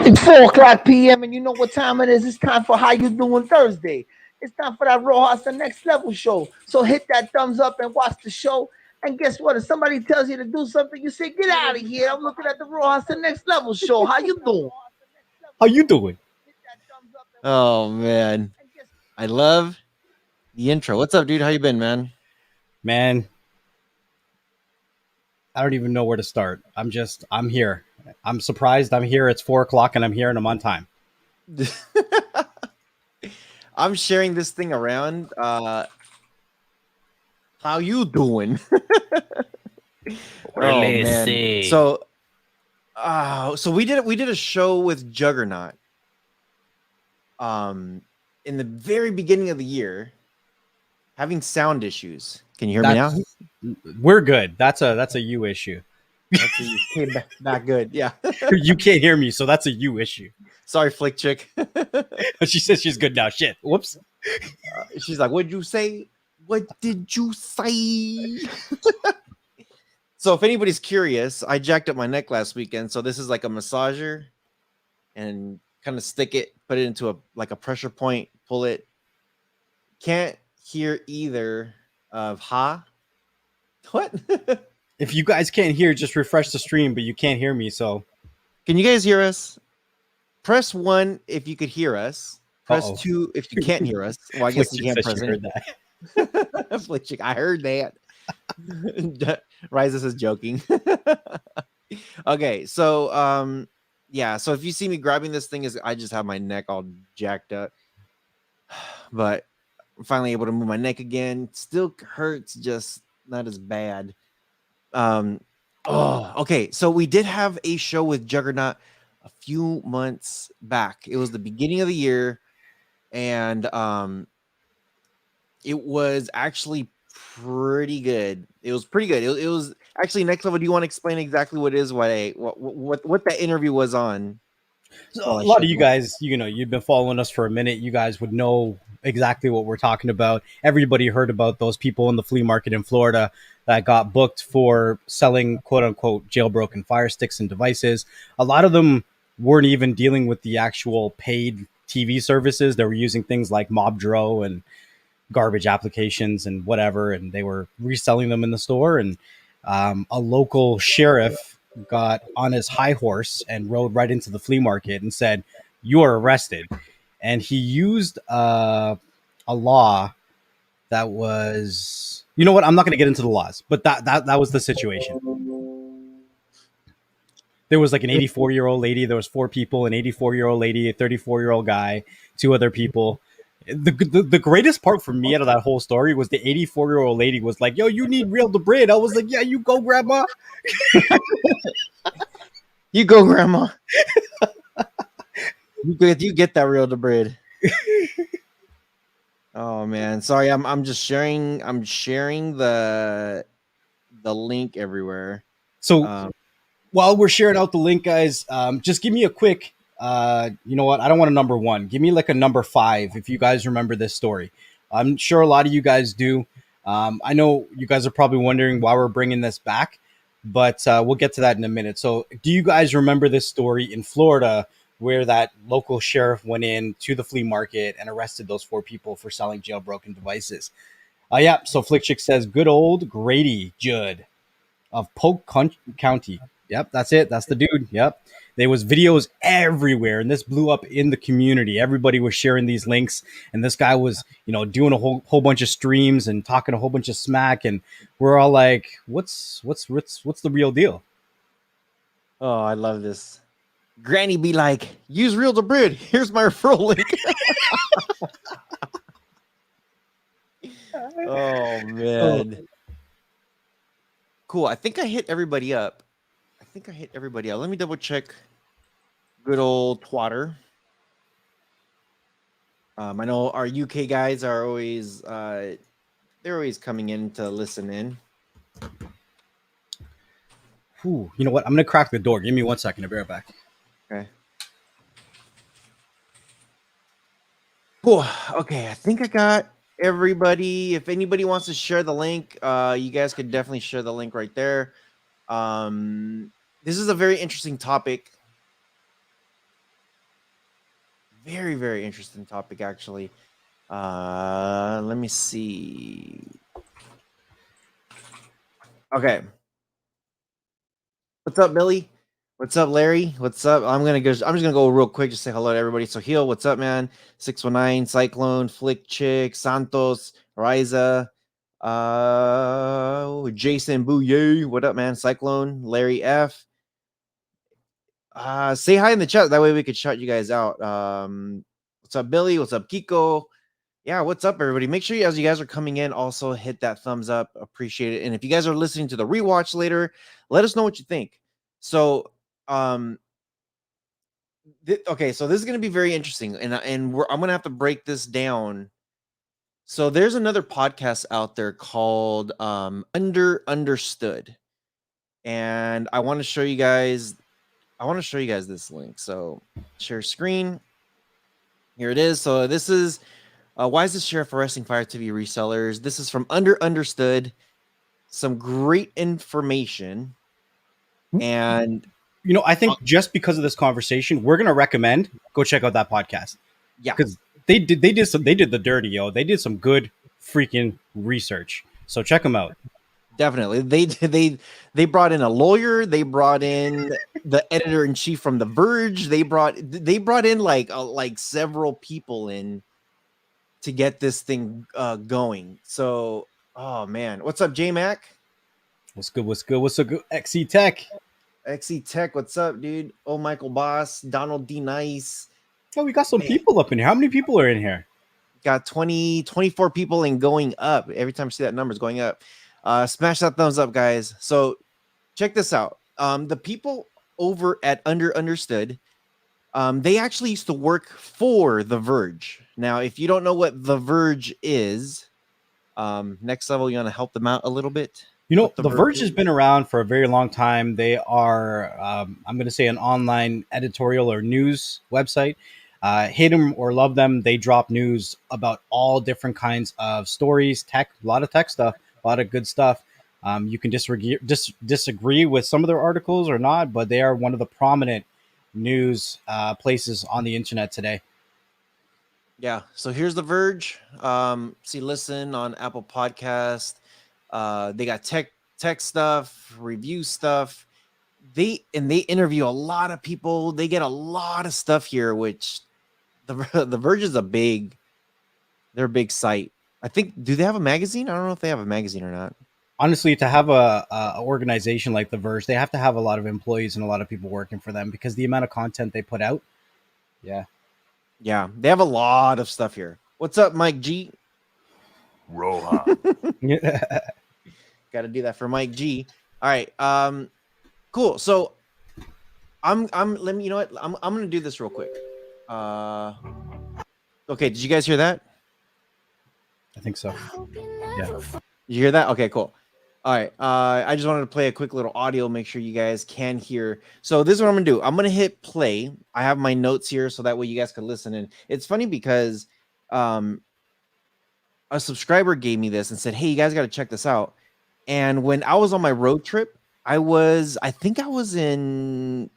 It's 4 o'clock p.m. and you know what time it is. It's time for How You Doing Thursday. It's time for that Rohas the Next Level show. So hit that thumbs up and watch the show. And guess what? If somebody tells you to do something, you say, get out of here. I'm looking at the Rohas the Next Level show. How you doing? How you doing? Oh man, I love the intro. What's up, dude? How you been, man? Man, I don't even know where to start. I'm here. I'm surprised I'm here. It's 4 o'clock and I'm here and I'm on time. I'm sharing this thing around. How you doing? Really man. see. So we did a show with Juggernaut. In the very beginning of the year, having sound issues. Can you hear me now? We're good. That's a you issue. That's came back good. Yeah. You can't hear me, so that's a you issue. Sorry, Flick Chick. She says she's good now. Shit. Whoops. She's like, what'd you say? What did you say? So if anybody's curious, I jacked up my neck last weekend. So this is like a massager and kind of stick it, put it into a pressure point, pull it. Can't hear either of what? If you guys can't hear, just refresh the stream, but you can't hear me, so. Can you guys hear us? Press 1 if you could hear us. Press 2 if you can't hear us. Well, I guess you can't press it. I heard that. Rises is joking. Okay, so yeah, so if you see me grabbing this thing, I just have my neck all jacked up. But I'm finally able to move my neck again. Still hurts, just not as bad. Okay, so we did have a show with Juggernaut a few months back. It was the beginning of the year, and it was actually pretty good. It was pretty good. It was actually Next Level. Do you want to explain exactly what it is? What that interview was on? So a lot of you guys, you've been following us for a minute. You guys would know exactly what we're talking about. Everybody heard about those people in the flea market in Florida that got booked for selling quote unquote jailbroken Firesticks and devices. A lot of them weren't even dealing with the actual paid TV services. They were using things like Mobdro and garbage applications and whatever, and they were reselling them in the store. And a local sheriff got on his high horse and rode right into the flea market and said, "You are arrested." And he used a law that was, you know what? I'm not going to get into the laws, but that was the situation. There was like an 84-year-old lady. There was 4 people, an 84-year-old lady, a 34-year-old guy, 2 other people. The greatest part for me out of that whole story was the 84-year-old lady was like, "Yo, you need real the bread." I was like, "Yeah, you go, grandma." You go, grandma. You get that real the bread. Oh man, sorry. I'm just sharing. I'm sharing the link everywhere. So while we're sharing out the link, guys, just give me a quick. You know what? I don't want a number 1. Give me like a number 5 if you guys remember this story. I'm sure a lot of you guys do. I know you guys are probably wondering why we're bringing this back, but we'll get to that in a minute. So do you guys remember this story in Florida where that local sheriff went in to the flea market and arrested those 4 people for selling jailbroken devices? Yeah. So Flickchick says, good old Grady Judd of Polk County. Yep, that's it. That's the dude. Yep. There was videos everywhere, and this blew up in the community. Everybody was sharing these links, and this guy was, doing a whole bunch of streams and talking a whole bunch of smack, and we're all like, "What's the real deal?" Oh, I love this. Granny be like, "Use real the bread. Here's my referral link." Oh man. Cool. I think I hit everybody up. Let me double check. Good old Twatter. I know our UK guys are always they're always coming in to listen in. Ooh, you know what? I'm gonna crack the door. Give me 1 second. I'll be right back. Okay. Cool. Okay, I think I got everybody. If anybody wants to share the link, you guys could definitely share the link right there. This is a very interesting topic. Very, very interesting topic, actually. Let me see. Okay. What's up, Billy? What's up, Larry? What's up? I'm just gonna go real quick, just say hello to everybody. So Heal, what's up, man? 619, Cyclone, Flick Chick, Santos, Riza, Jason Bouye, what up, man? Cyclone, Larry F. Say hi in the chat. That way we could shout you guys out. What's up, Billy? What's up, Kiko? Yeah, what's up, everybody? Make sure as you guys are coming in, also hit that thumbs up. Appreciate it. And if you guys are listening to the rewatch later, let us know what you think. So, okay, so this is going to be very interesting, and I'm going to have to break this down. So there's another podcast out there called Understood, and I want to show you guys. This link. So share screen. Here it is. So this is why is this sheriff arresting FireTV resellers? This is from Understood. Some great information, and I think just because of this conversation, we're gonna recommend go check out that podcast. Yeah, because they did the dirty, yo. They did some good freaking research. So check them out. Definitely. They brought in a lawyer. They brought in the editor in chief from The Verge. They brought in like several people in to get this thing going. So, oh man, what's up, J Mac? What's good? What's good? What's so good? XE Tech, what's up, dude? Oh, Michael Boss, Donald D Nice. Oh, we got some people up in here. How many people are in here? Got 24 people and going up. Every time I see that number is going up. Smash that thumbs up, guys. So check this out. The people over at Understood, they actually used to work for The Verge. Now, if you don't know what The Verge is, next level, you want to help them out a little bit? The Verge has been around for a very long time. They are, I'm going to say, an online editorial or news website. Hate them or love them, they drop news about all different kinds of stories, tech, a lot of tech stuff, a lot of good stuff. You can disagree with some of their articles or not, but they are one of the prominent news places on the internet today. Yeah. So here's The Verge. Listen on Apple Podcast. They got tech stuff, review stuff. They interview a lot of people. They get a lot of stuff here, which the Verge is they're a big site. I think, do they have a magazine? I don't know if they have a magazine or not. Honestly, to have a organization like The Verge, they have to have a lot of employees and a lot of people working for them because the amount of content they put out. Yeah. Yeah. They have a lot of stuff here. What's up, Mike G? Roha. Got to do that for Mike G. All right. Cool. So I'm going to do this real quick. Okay. Did you guys hear that? I think so. Yeah. Did you hear that? Okay, cool. All right. I just wanted to play a quick little audio, make sure you guys can hear. So this is what I'm going to do. I'm going to hit play. I have my notes here so that way you guys can listen. And it's funny because a subscriber gave me this and said, hey, you guys got to check this out. And when I was on my road trip, I think I was in,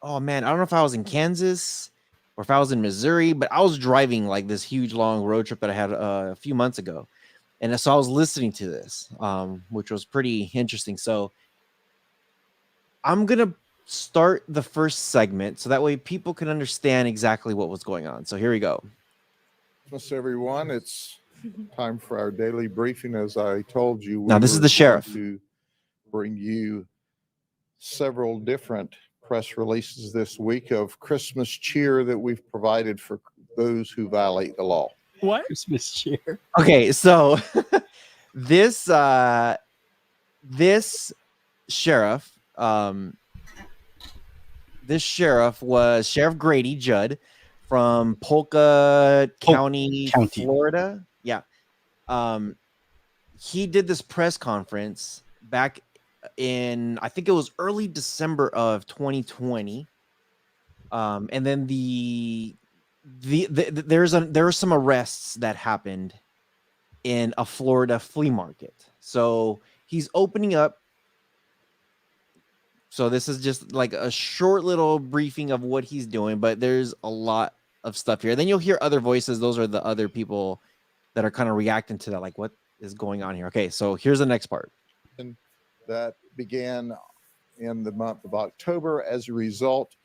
oh man, I don't know if I was in Kansas or if I was in Missouri, but I was driving like this huge long road trip that I had a few months ago. And so I was listening to this, which was pretty interesting. So I'm going to start the first segment so that way people can understand exactly what was going on. So here we go. Christmas, everyone. It's time for our daily briefing. As I told you, Now, this is the sheriff. To bring you several different press releases this week of Christmas cheer that we've provided for those who violate the law. What? Christmas cheer. Okay, so this sheriff was Sheriff Grady Judd from Polka County, Florida. Yeah. He did this press conference back in, I think it was early December of 2020. And then there were some arrests that happened in a Florida flea market. So he's opening up So this is just like a short little briefing of what he's doing, but there's a lot of stuff here. Then you'll hear other voices. Those are the other people that are kind of reacting to that, like what is going on here. Okay, so here's the next part. That began in the month of October as a result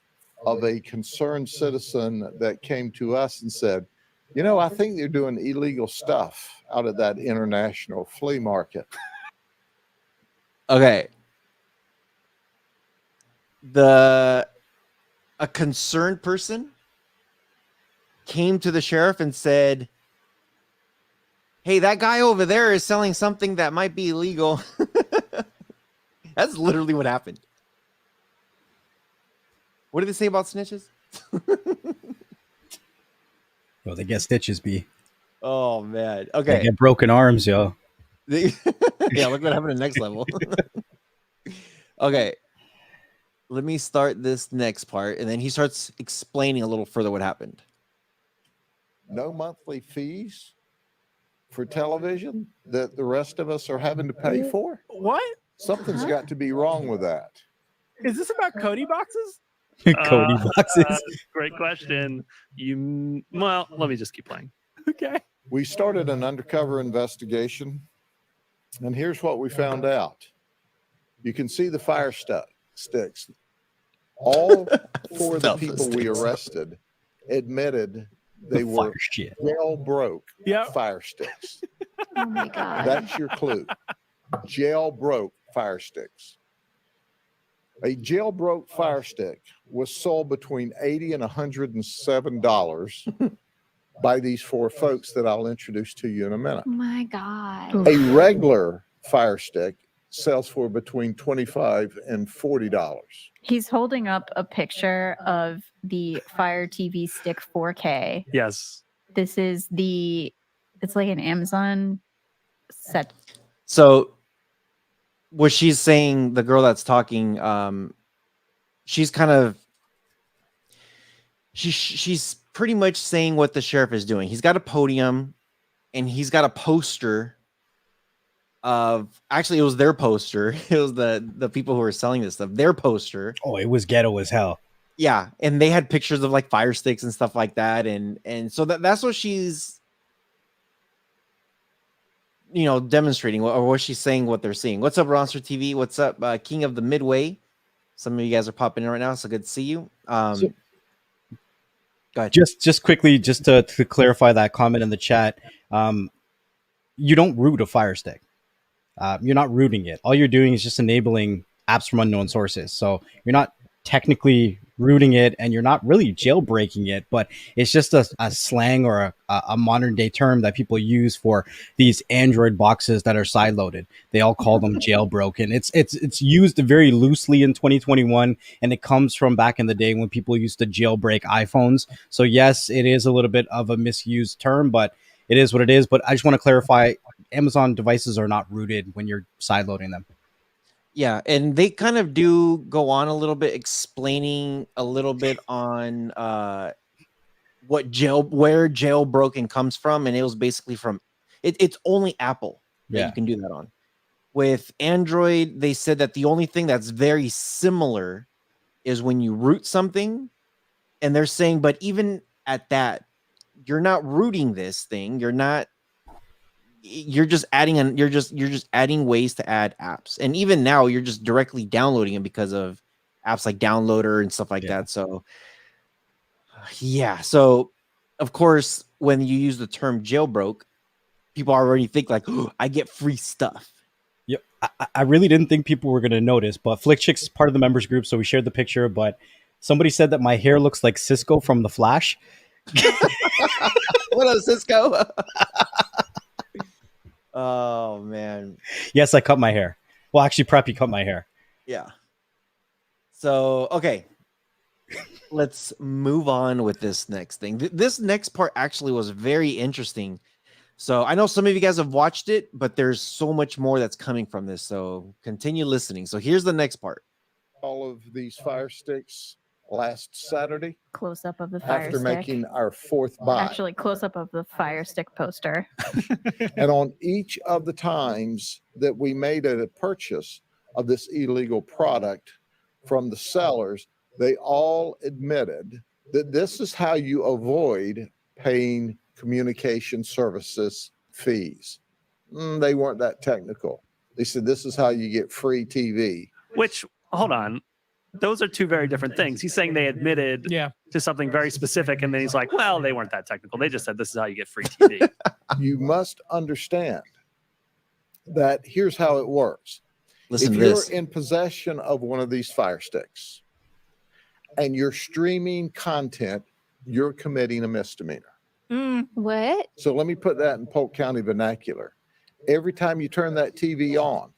of a concerned citizen that came to us and said, you know, I think they're doing illegal stuff out of that international flea market. Okay. A concerned person came to the sheriff and said, hey, that guy over there is selling something that might be illegal. That's literally what happened. What did they say about snitches? Well, they get stitches, B. Oh, man. They Okay. get broken arms, yo. Yeah, look what happened to next level. Okay. Let me start this next part, and then he starts explaining a little further what happened. No monthly fees for television that the rest of us are having to pay for. What? Something's got to be wrong with that. Is this about Cody boxes? Cody boxes. Great question. Well, let me just keep playing. Okay. We started an undercover investigation, and here's what we found out. You can see the Firesticks. All four of the people we arrested admitted they were Fire shit. jailbroke Yep. Firesticks. Oh my God. That's your clue. Jailbroke Firesticks. A jailbroke Firestick was sold between $80 and $107 by these four folks that I'll introduce to you in a minute. Oh my God. A regular Firestick sells for between $25 and $40. He's holding up a picture of the Fire TV Stick 4K. Yes. This is it's like an Amazon set. So what she's saying, the girl that's talking, she's kind of she's pretty much saying what the sheriff is doing. He's got a podium and he's got a poster of, actually it was their poster. It was the people who were selling this stuff, their poster. Oh, it was ghetto as hell. Yeah, and they had pictures of like fire sticks and stuff like that, and so that's what she's, you know, demonstrating, or what she's saying, what they're seeing. What's up, Ronster TV? What's up, King of the Midway? Some of you guys are popping in right now, so good to see you. So- Go ahead. Just quickly, just to clarify that comment in the chat, you don't root a Fire Stick. You're not rooting it. All you're doing is just enabling apps from unknown sources. So you're not technically rooting it, and you're not really jailbreaking it, but it's just a slang or a modern day term that people use for these Android boxes that are sideloaded. They all call them jailbroken. It's used very loosely in 2021, and it comes from back in the day when people used to jailbreak iPhones. So yes, it is a little bit of a misused term, but it is what it is. But I just want to clarify, Amazon devices are not rooted when you're sideloading them. Yeah, and they kind of do go on a little bit, explaining a little bit on where jailbroken comes from, and it was basically from it's only Apple that you can do that on. With Android, they said that the only thing that's very similar is when you root something, and they're saying, but even at that, you're not rooting this thing. You're just adding you're just adding ways to add apps, and even now you're just directly downloading it because of apps like Downloader and stuff like that. So yeah, so of course when you use the term jailbroke, people already think like, oh, I get free stuff. Yep, I really didn't think people were going to notice, but FlickChicks is part of the members group, so we shared the picture. But somebody said that my hair looks like Cisco from The Flash. What up, Cisco? Oh man. Yes, I cut my hair. Well, actually, Preppy cut my hair. Yeah. So, okay. Let's move on with this next thing. This next part actually was very interesting. So, I know some of you guys have watched it, but there's so much more that's coming from this. So, continue listening. So, here's the next part. All of these Fire Sticks last Saturday Close up of the Fire after Stick. making our fourth buy. Actually, close up of the Fire Stick poster. And on each of the times that we made a purchase of this illegal product from the sellers, they all admitted that this is how you avoid paying communication services fees. They weren't that technical. They said this is how you get free TV. Which, hold on, those are two very different things. He's saying they admitted to something very specific, and then he's like, well, they weren't that technical. They just said this is how you get free TV. You must understand that here's how it works. Listen if to you're this. in possession of one of these Firesticks and you're streaming content, you're committing a misdemeanor. What? So let me put that in Polk County vernacular. Every time you turn that TV on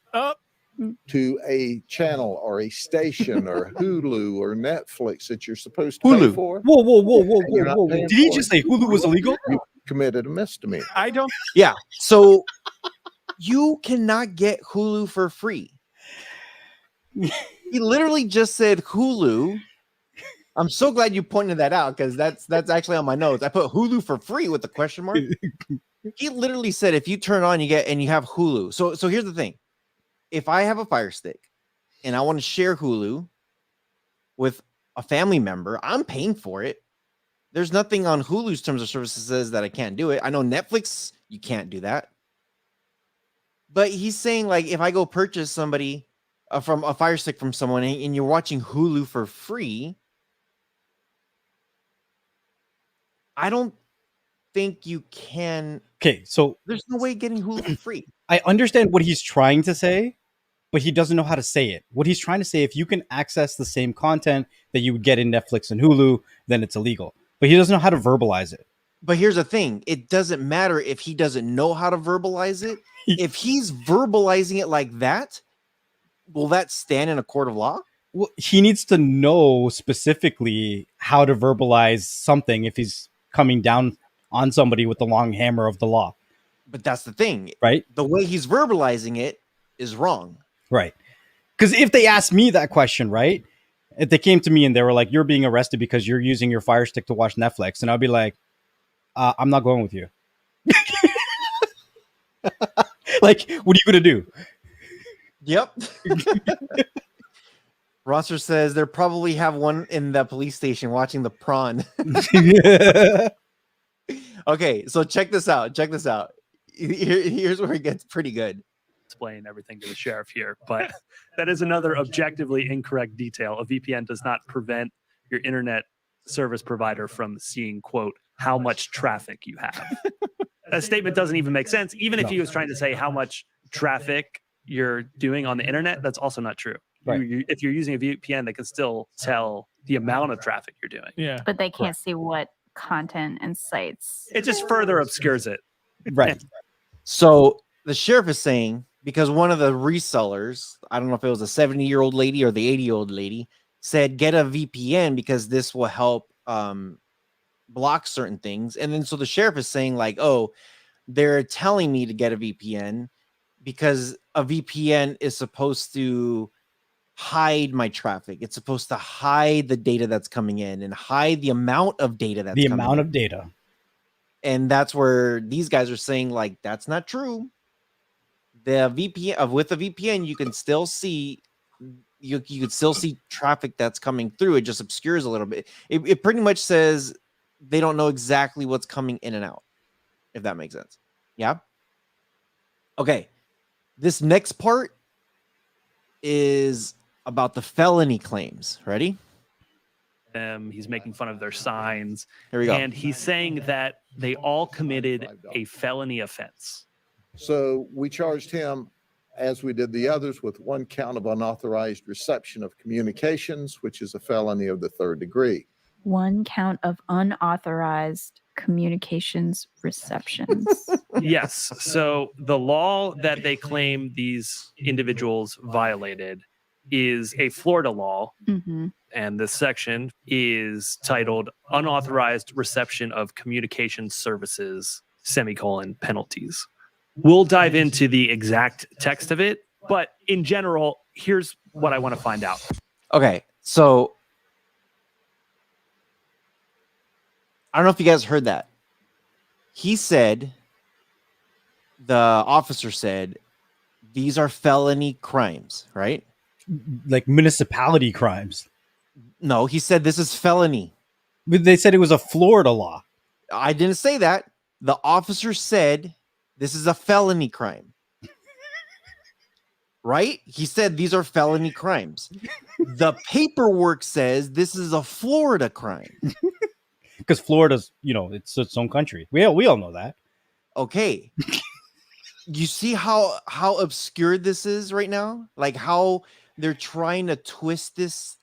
to a channel or a station or Hulu or Netflix that you're supposed to pay Hulu. for, Whoa. Did he just say Hulu was illegal? you committed a misdemeanor. I don't. Yeah. So you cannot get Hulu for free. He literally just said Hulu. I'm so glad you pointed that out because that's actually on my notes. I put Hulu for free with the question mark. He literally said if you turn on, you have Hulu. So here's the thing. If I have a Fire Stick and I want to share Hulu with a family member, I'm paying for it. There's nothing on Hulu's terms of services says that I can't do it. I know Netflix, you can't do that. But he's saying like if I go purchase somebody from a Fire Stick from someone and you're watching Hulu for free, I don't think you can. Okay, so There's no way getting Hulu for free. I understand what he's trying to say, but he doesn't know how to say it. What he's trying to say, if you can access the same content that you would get in Netflix and Hulu, then it's illegal. But he doesn't know how to verbalize it. But here's the thing. It doesn't matter if he doesn't know how to verbalize it. If he's verbalizing it like that, will that stand in a court of law? Well, he needs to know specifically how to verbalize something if he's coming down on somebody with the long hammer of the law. But that's the thing. Right? The way he's verbalizing it is wrong. Right. Because if they asked me that question, right? If they came to me and they were like, you're being arrested because you're using your Fire Stick to watch Netflix. And I'd be like, I'm not going with you. Like, what are you going to do? Yep. Rosser says they probably have one in the police station watching the prawn. Okay, so check this out. Here's where it gets pretty good. Explain everything to the sheriff here, but that is another objectively incorrect detail. A VPN does not prevent your internet service provider from seeing, quote, how much traffic you have. That statement doesn't even make sense. Even if he was trying to say how much traffic you're doing on the internet, that's also not true. Right. If you're using a VPN, they can still tell the amount of traffic you're doing. Yeah. But they can't see what content and sites. It just further obscures it. Right. So the sheriff is saying, because one of the resellers, I don't know if it was a 70-year-old lady or the 80-year-old lady, said get a VPN because this will help block certain things. And then so the sheriff is saying like, oh, they're telling me to get a VPN because a VPN is supposed to hide my traffic. It's supposed to hide the data that's coming in and hide the amount of data that's coming in. Of data. And that's where these guys are saying like, that's not true. The VPN with a VPN, you can still see you could still see traffic that's coming through. It just obscures a little bit. It pretty much says they don't know exactly what's coming in and out, if that makes sense. Yeah. Okay. This next part is about the felony claims. Ready? He's making fun of their signs. Here we go. And he's saying that they all committed a felony offense. So we charged him, as we did the others, with one count of unauthorized reception of communications, which is a felony of the 3rd degree. One count of unauthorized communications receptions. Yes. So the law that they claim these individuals violated is a Florida law. Mm-hmm. And this section is titled Unauthorized Reception of Communication Services, penalties. We'll dive into the exact text of it, but in general, here's what I want to find out. Okay, so I don't know if you guys heard that. He said, the officer said, these are felony crimes, right? like municipality crimes. No, he said this is felony. But they said it was a Florida law. I didn't say that. The officer said this is a felony crime. Right? He said these are felony crimes. The paperwork says this is a Florida crime. Because Florida's, it's its own country. We all know that. Okay. You see how obscure this is right now? Like how they're trying to twist this.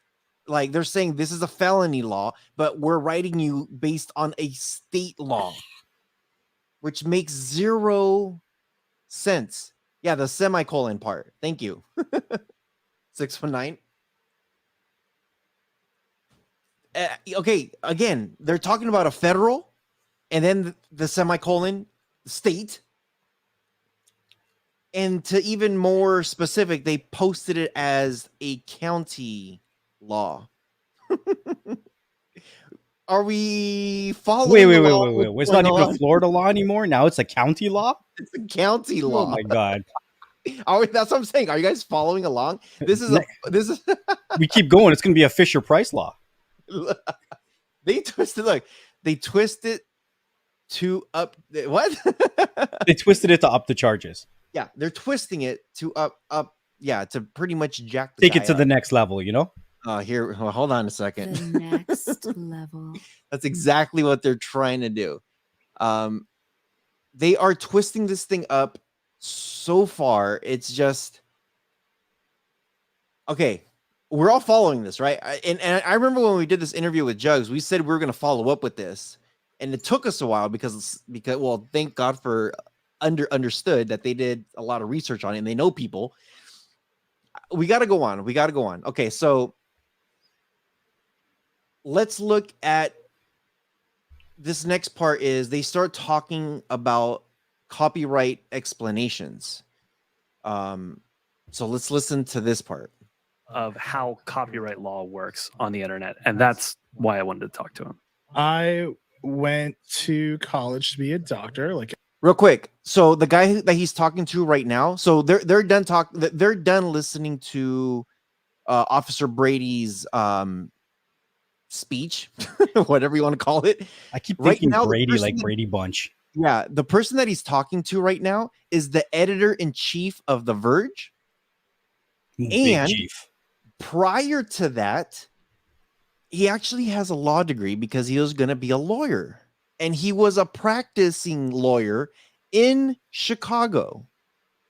Like they're saying this is a felony law, but we're writing you based on a state law, which makes zero sense. Yeah, the semicolon part. Thank you. 619. Okay, again, they're talking about a federal and then the semicolon state. And to even more specific, they posted it as a county law. Are we following? Wait. It's not even a Florida law anymore. Now it's a county law. It's a county law. Oh my god! That's what I'm saying. Are you guys following along? This is. We keep going. It's going to be a Fisher Price law. They twisted. Look, they twisted to up. What? They twisted it to up the charges. Yeah, they're twisting it to up. Yeah, to pretty much jack. Take it to the next level. Here, hold on a second. The next level. That's exactly what they're trying to do. They are twisting this thing up so far. It's just okay. We're all following this, right? And I remember when we did this interview with Jugs, we said we were going to follow up with this, and it took us a while because well, thank God for understood that they did a lot of research on it and they know people. We got to go on. Okay, so let's look at this next part. Is they start talking about copyright explanations. So let's listen to this part of how copyright law works on the internet, and that's why I wanted to talk to him. I went to college to be a doctor. Real quick, so the guy that he's talking to right now, so they're done listening to Officer Brady's speech, whatever you want to call it. I keep thinking right now, Brady like Brady Bunch. Yeah, the person that he's talking to right now is the editor-in-chief of The Verge. And prior to that, he actually has a law degree because he was going to be a lawyer. And he was a practicing lawyer in Chicago,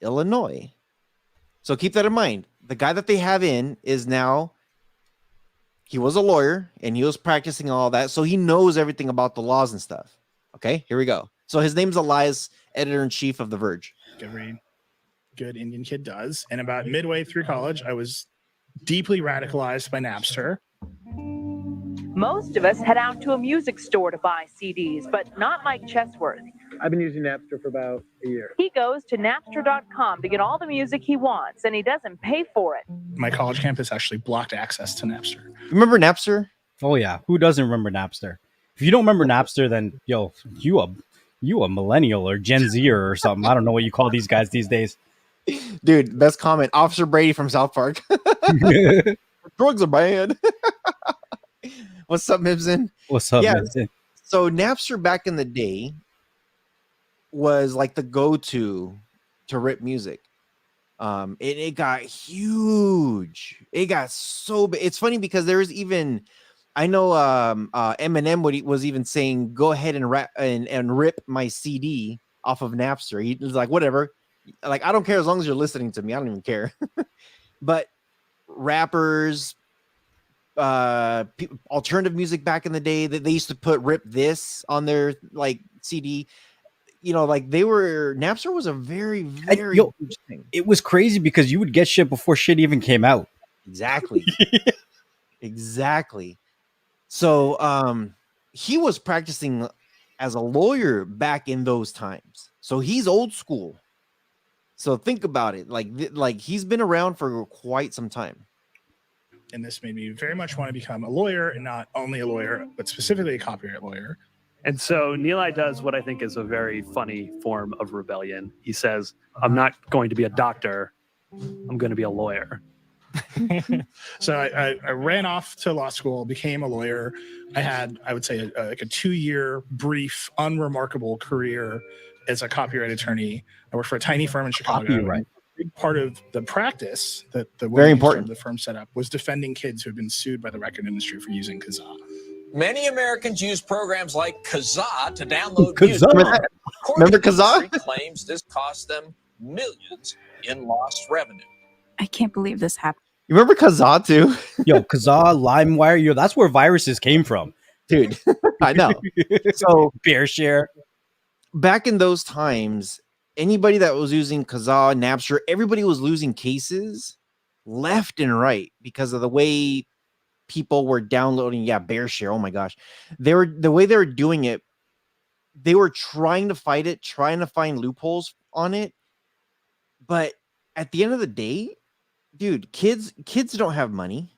Illinois. So keep that in mind. The guy that they have in is now, he was a lawyer and he was practicing all that. So he knows everything about the laws and stuff. Okay, here we go. So his name's Elias, editor-in-chief of The Verge. Every good Indian kid does. And about midway through college, I was deeply radicalized by Napster. Most of us head out to a music store to buy CDs, but not Mike Chesworth. I've been using Napster for about a year. He goes to Napster.com to get all the music he wants, and he doesn't pay for it. My college campus actually blocked access to Napster. Remember Napster? Oh yeah, who doesn't remember Napster? If you don't remember Napster, then you a millennial or Gen Zer or something. I don't know what you call these guys these days. Dude, best comment. Officer Brady from South Park. Drugs are bad. What's up, Mibson? What's up, Mibson? So Napster back in the day was like the go-to to rip music. It got huge. It got so big. It's funny because there's even, I know Eminem was even saying, go ahead and rap and rip my CD off of Napster. He was like, whatever. Like, I don't care as long as you're listening to me. I don't even care. But rappers, alternative music back in the day, that they used to put rip this on their like CD. You know, like Napster was a very, very huge thing. It was crazy because you would get shit before shit even came out. Exactly. Exactly. So he was practicing as a lawyer back in those times. So he's old school. So think about it. Like he's been around for quite some time. And this made me very much want to become a lawyer, and not only a lawyer, but specifically a copyright lawyer. And so Nilay does what I think is a very funny form of rebellion. He says, I'm not going to be a doctor. I'm going to be a lawyer. So I ran off to law school, became a lawyer. I had, I would say, like a 2-year brief, unremarkable career as a copyright attorney. I worked for a tiny firm in Chicago. Copyright. A big part of the practice that the Very women important. of the firm set up was defending kids who had been sued by the record industry for using Kazaa. Many Americans use programs like Kazaa to download Kazaa. music. Remember According to Kazaa? industry claims this cost them millions in lost revenue. I can't believe this happened. You remember Kazaa too? Yo, Kazaa, LimeWire, yo, that's where viruses came from. Dude, I know. So Bear share. back in those times, anybody that was using Kazaa, Napster, everybody was losing cases left and right because of the way people were downloading. Yeah, Bear share. Oh my gosh. The way they were doing it, they were trying to fight it, trying to find loopholes on it. But at the end of the day, dude, kids don't have money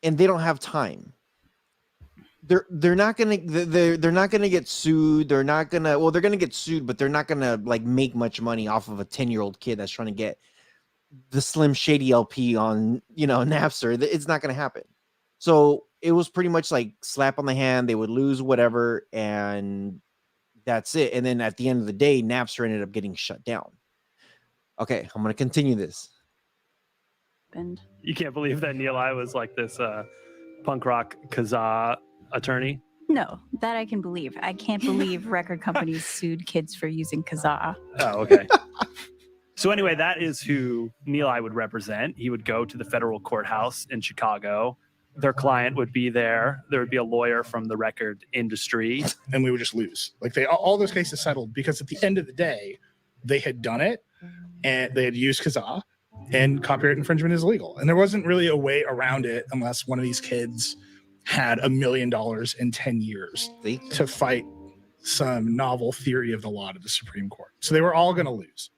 and they don't have time. They're not gonna get sued. They're gonna get sued, but they're not gonna like make much money off of a 10-year-old kid that's trying to get the Slim Shady LP on Napster. It's not gonna happen. So it was pretty much like slap on the hand. They would lose whatever, and that's it. And then at the end of the day, Napster ended up getting shut down. Okay, I'm gonna continue this. You can't believe that Neil was like this punk rock Kazaa attorney. No, that I can believe. I can't believe record companies sued kids for using Kazaa. Oh, okay. So anyway, that is who Neil would represent. He would go to the federal courthouse in Chicago. Their client would be there. There would be a lawyer from the record industry. And we would just lose. Like all those cases settled because at the end of the day, they had done it and they had used Kazaa, and copyright infringement is illegal. And there wasn't really a way around it unless one of these kids had $1 million in 10 years to fight some novel theory of the law to the Supreme Court. So they were all going to lose.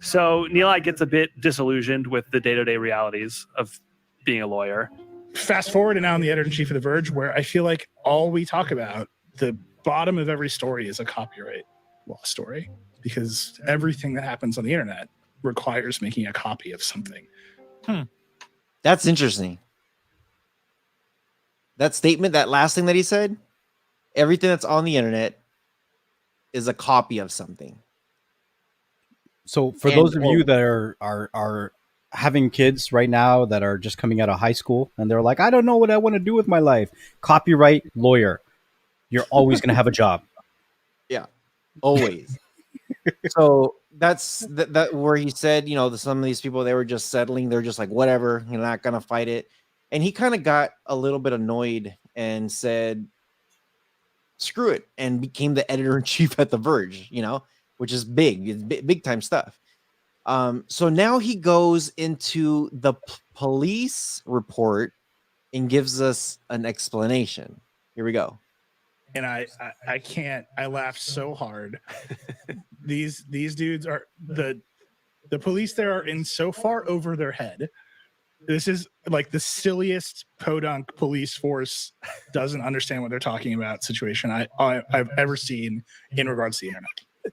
So Neil gets a bit disillusioned with the day-to-day realities of being a lawyer. Fast forward, and now I'm the editor-in-chief of The Verge, where I feel like all we talk about, the bottom of every story is a copyright law story, because everything that happens on the internet requires making a copy of something. That's interesting. That statement, that last thing that he said, everything that's on the internet is a copy of something. So for those of you that are having kids right now that are just coming out of high school and they're like, I don't know what I want to do with my life. Copyright lawyer. You're always going to have a job. Yeah, always. So that's that where he said, some of these people, they were just settling. They're just like, whatever, you're not going to fight it. And he kind of got a little bit annoyed and said, screw it, and became the editor-in-chief at The Verge, which is big. It's big time stuff. So now he goes into the police report and gives us an explanation. Here we go. And I can't. I laughed so hard. These dudes are the police there are in so far over their head. This is like the silliest podunk police force doesn't understand what they're talking about situation I've ever seen in regards to the internet.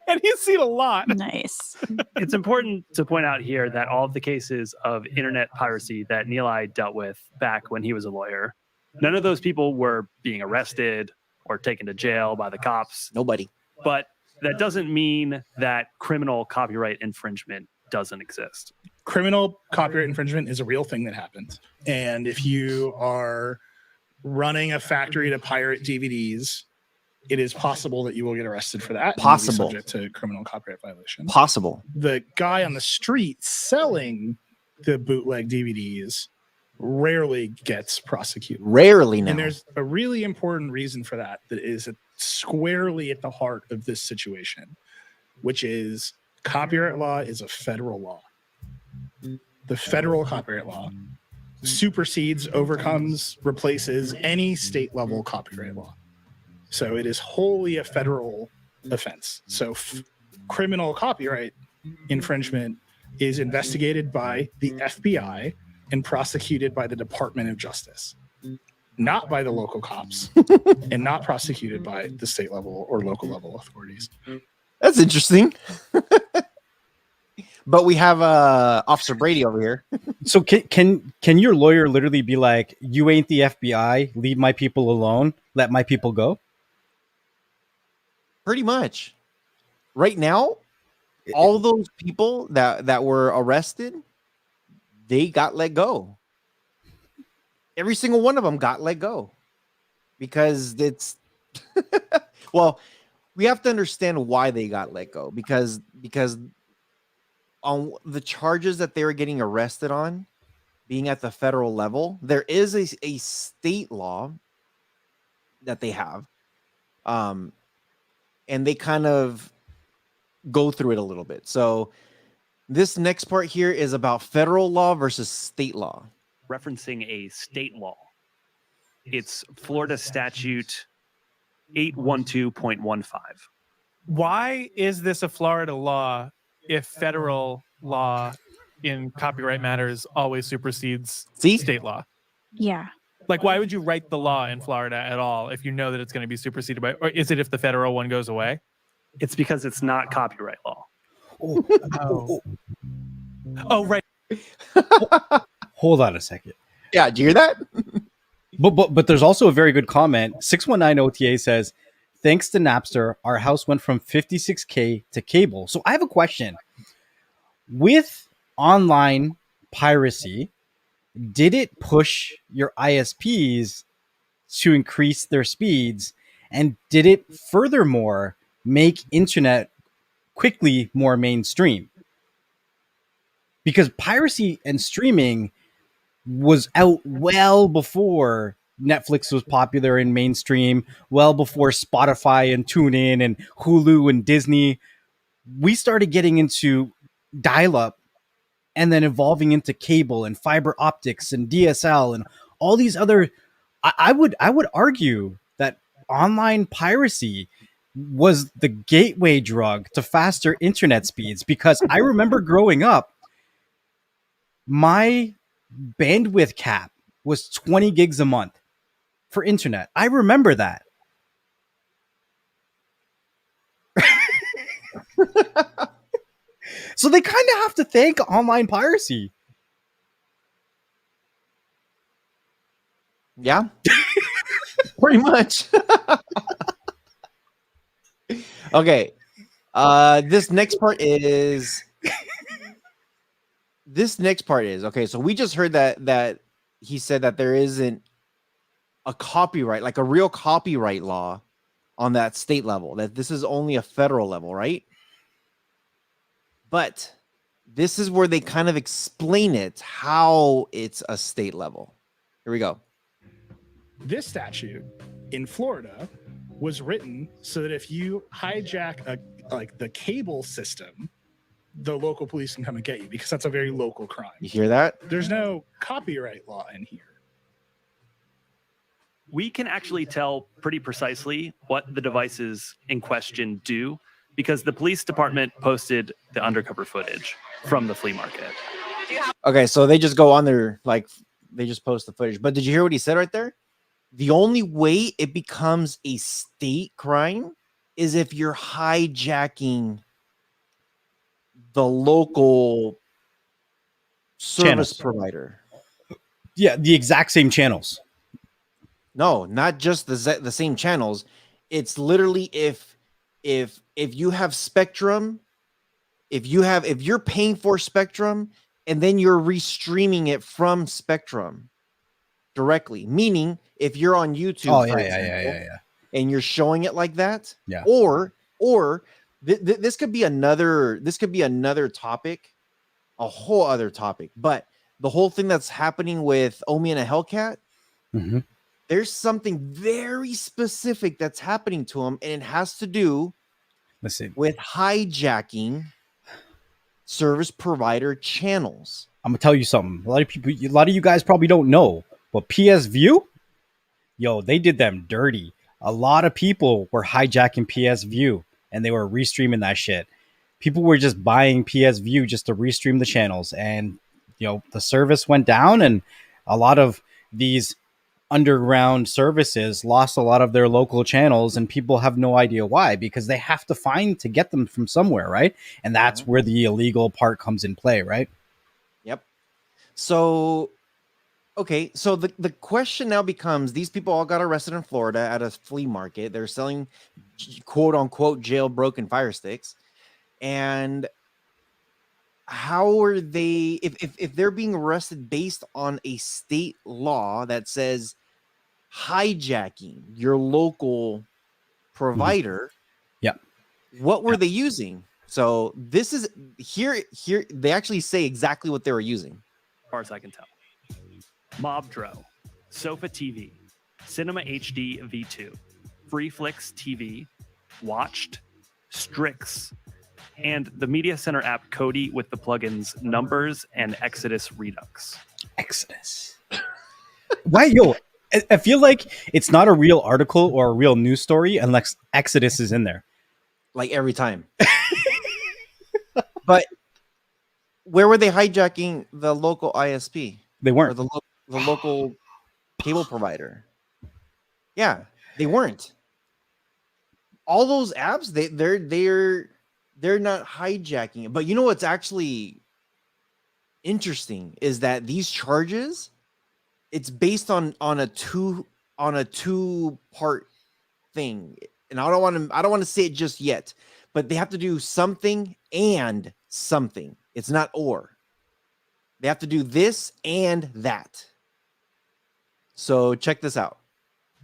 And he's seen a lot. Nice. It's important to point out here that all of the cases of internet piracy that Neil dealt with back when he was a lawyer, none of those people were being arrested or taken to jail by the cops. Nobody. But that doesn't mean that criminal copyright infringement doesn't exist. Criminal copyright infringement is a real thing that happens. And if you are running a factory to pirate DVDs, it is possible that you will get arrested for that. Possible. Subject to criminal copyright violation. Possible. The guy on the street selling the bootleg DVDs rarely gets prosecuted. Rarely now. And there's a really important reason for that is squarely at the heart of this situation, which is copyright law is a federal law. The federal copyright law supersedes, overcomes, replaces any state level copyright law. So it is wholly a federal offense. So criminal copyright infringement is investigated by the FBI and prosecuted by the Department of Justice, not by the local cops and not prosecuted by the state level or local level authorities. That's interesting. But we have Officer Brady over here. So can your lawyer literally be like, "You ain't the FBI. Leave my people alone. Let my people go"? Pretty much. Right now, all those people that were arrested, they got let go. Every single one of them got let go because it's well, we have to understand why they got let go because on the charges that they were getting arrested on, being at the federal level, there is a state law that they have, and they kind of go through it a little bit. So this next part here is about federal law versus state law. Referencing a state law. It's Florida statute 812.15. Why is this a Florida law if federal law in copyright matters always supersedes state law? Yeah. Like, why would you write the law in Florida at all if you know that it's going to be superseded by, or is it if the federal one goes away? It's because it's not copyright law. Oh, right. Hold on a second. Yeah, do you hear that? But there's also a very good comment. 619 OTA says, "Thanks to Napster, our house went from 56K to cable." So I have a question. With online piracy, did it push your ISPs to increase their speeds? And did it furthermore make internet quickly more mainstream? Because piracy and streaming was out well before Netflix was popular and mainstream, well before Spotify and TuneIn and Hulu and Disney. We started getting into dial-up and then evolving into cable and fiber optics and DSL and all these other. I would argue that online piracy was the gateway drug to faster internet speeds, because I remember growing up, my bandwidth cap was 20 gigs a month for internet. I remember that. So they kind of have to thank online piracy. Yeah. Pretty much. Okay. This next part is okay. So we just heard that he said that there isn't a copyright, like a real copyright law on that state level, that this is only a federal level, right? But this is where they kind of explain it, how it's a state level. Here we go. This statute in Florida was written so that if you hijack the cable system, the local police can come and get you, because that's a very local crime. You hear that? There's no copyright law in here. We can actually tell pretty precisely what the devices in question do, because the police department posted the undercover footage from the flea market. Okay, so they just go on there, like they just post the footage. But did you hear what he said right there? The only way it becomes a state crime is if you're hijacking the local service provider. Yeah, the exact same channels. No, not just the same channels. It's literally if you have Spectrum, if you're paying for Spectrum and then you're restreaming it from Spectrum directly, meaning if you're on YouTube, and you're showing it like that, or this could be another topic, a whole other topic. But the whole thing that's happening with Omi and a Hellcat, there's something very specific that's happening to him, and it has to do with hijacking service provider channels. I'm gonna tell you something. A lot of you guys probably don't know, but PS View, they did them dirty. A lot of people were hijacking PS View and they were restreaming that shit. People were just buying PS View just to restream the channels, and the service went down, and a lot of these underground services lost a lot of their local channels, and people have no idea why, because they have to find to get them from somewhere, right? And that's where the illegal part comes in play, right? Yep. So, okay. So the question now becomes, these people all got arrested in Florida at a flea market. They're selling quote unquote jailbroken Firesticks. And how are they, if they're being arrested based on a state law that says hijacking your local provider, Yep. what were they using? So this is here they actually say exactly what they were using, as far as I can tell. Mobdro, Sofa TV, Cinema HD V2, FreeFlix TV, Watched, Strix, and the Media Center app Kodi with the plugins Numbers and Exodus Redux. Exodus. Why, yo? I feel like it's not a real article or a real news story unless Exodus is in there. Like every time. But where were they hijacking the local ISP? They weren't. Or the local cable provider. Yeah, they weren't. All those apps, they're not hijacking it. But you know what's actually interesting is that these charges, it's based on a two-part thing. And I don't want to say it just yet, but they have to do something and something. It's not or. They have to do this and that. So check this out.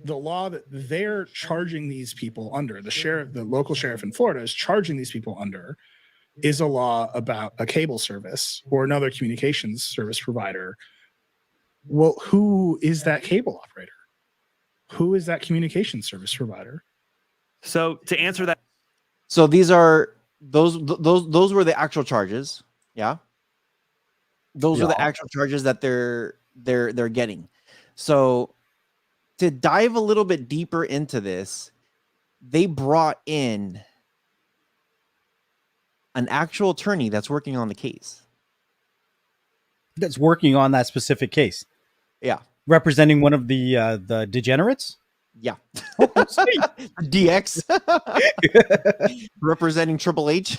The law that they're charging these people under, the local sheriff in Florida is charging these people under, is a law about a cable service or another communications service provider. Well, who is that cable operator? Who is that communication service provider? So to answer that, so these are those were the actual charges. Yeah. Those are the actual charges that they're getting. So to dive a little bit deeper into this, they brought in an actual attorney that's working on the case. That's working on that specific case. Yeah. Representing one of the degenerates? Yeah. DX. Representing Triple H.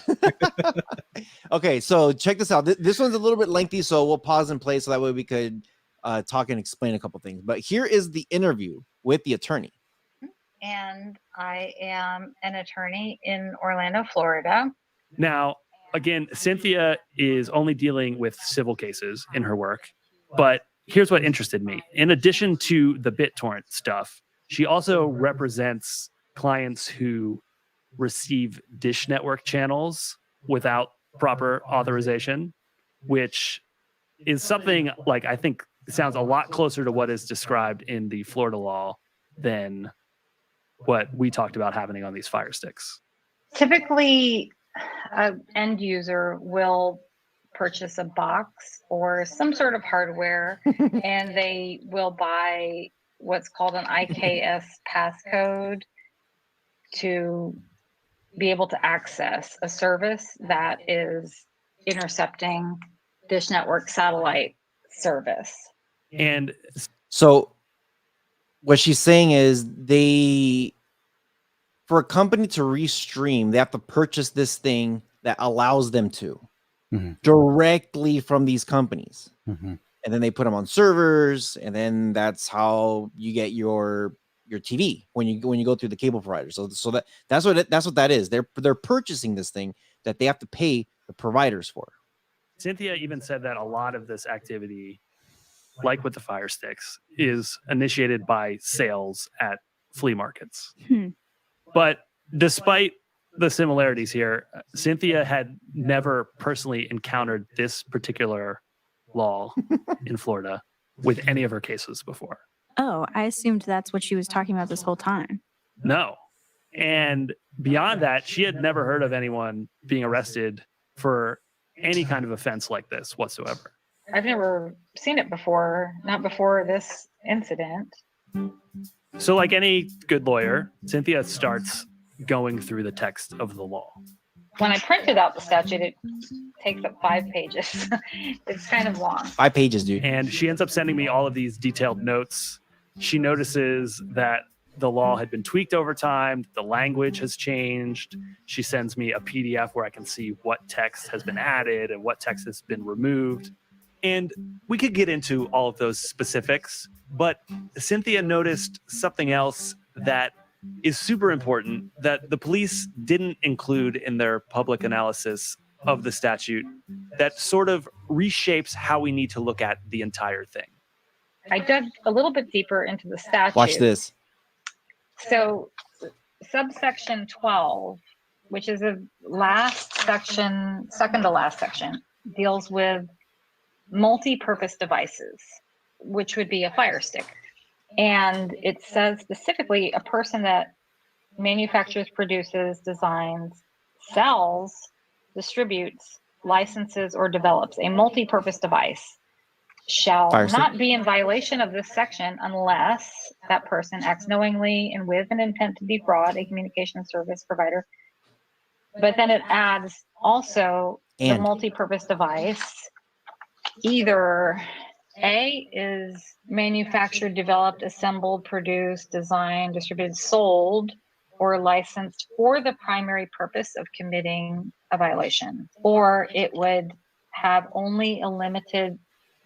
Okay, so check this out. This one's a little bit lengthy, so we'll pause and play so that way we could talk and explain a couple things. But here is the interview with the attorney. And I am an attorney in Orlando, Florida. now, again, Cynthia is only dealing with civil cases in her work, but here's what interested me. In addition to the BitTorrent stuff, she also represents clients who receive Dish Network channels without proper authorization, which is something like I think sounds a lot closer to what is described in the Florida law than what we talked about happening on these Firesticks. Typically, an end user will purchase a box or some sort of hardware and they will buy what's called an IKS passcode to be able to access a service that is intercepting Dish Network satellite service. And so what she's saying is for a company to restream, they have to purchase this thing that allows them to directly from these companies. And then they put them on servers, and then that's how you get your TV when you go through the cable provider. So that's what that is. They're purchasing this thing that they have to pay the providers for. Cynthia even said that a lot of this activity, like with the Firesticks, is initiated by sales at flea markets. But despite the similarities here, Cynthia had never personally encountered this particular law in Florida with any of her cases before. Oh, I assumed that's what she was talking about this whole time. No. And beyond that, she had never heard of anyone being arrested for any kind of offense like this whatsoever. I've never seen it before, not before this incident. So like any good lawyer, Cynthia starts going through the text of the law. When I printed out the statute, it takes up 5 pages. It's kind of long. 5 pages, dude. And she ends up sending me all of these detailed notes She notices that the law had been tweaked over time, the language has changed. She sends me a PDF where I can see what text has been added and what text has been removed. And we could get into all of those specifics, but Cynthia noticed something else that is super important that the police didn't include in their public analysis of the statute that sort of reshapes how we need to look at the entire thing. I dug a little bit deeper into the statute. Watch this. So subsection 12, which is the last section, second to last section, deals with multi-purpose devices, which would be a Fire Stick. And it says specifically a person that manufactures, produces, designs, sells, distributes, licenses, or develops a multi-purpose device shall not be in violation of this section unless that person acts knowingly and with an intent to defraud a communication service provider. But then it adds also the multi-purpose device either A is manufactured, developed, assembled, produced, designed, distributed, sold, or licensed for the primary purpose of committing a violation, or it would have only a limited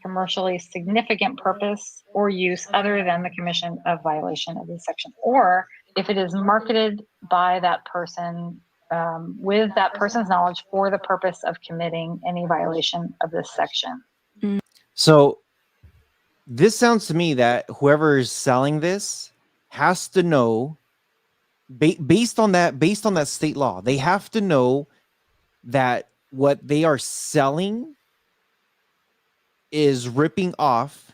commercially significant purpose or use other than the commission of violation of this section, or if it is marketed by that person with that person's knowledge for the purpose of committing any violation of this section. So this sounds to me that whoever is selling this has to know, based on that state law, they have to know that what they are selling is ripping off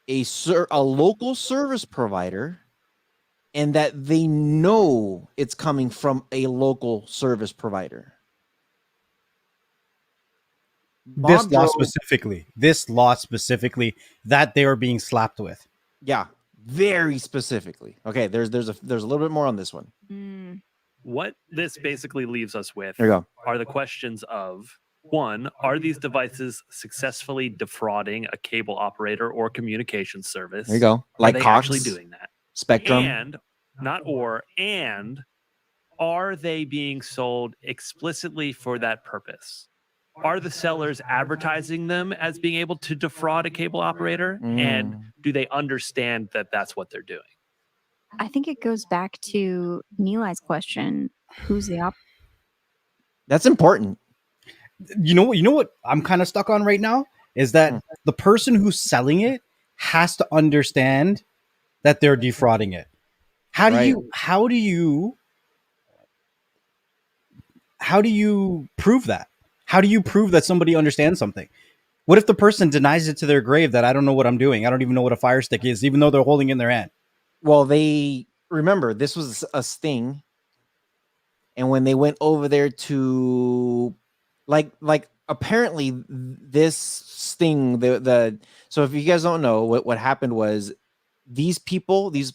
a local service provider, and that they know it's coming from a local service provider. This law specifically that they are being slapped with. Yeah, very specifically. Okay, there's a little bit more on this one. What this basically leaves us with There you go. are the questions of, one, are these devices successfully defrauding a cable operator or communication service? There you go. Are Like they Cox, actually doing that? Spectrum. And are they being sold explicitly for that purpose? Are the sellers advertising them as being able to defraud a cable operator? And do they understand that that's what they're doing? I think it goes back to Nilai's question. Who's the op? That's important. You know what I'm kind of stuck on right now is that the person who's selling it has to understand that they're defrauding it. How do you prove that? How do you prove that somebody understands something? What if the person denies it to their grave that I don't know what I'm doing? I don't even know what a Fire Stick is, even though they're holding it in their hand. Well, they remember this was a sting, and when they went over there to like apparently this sting, so if you guys don't know, what happened was these people, these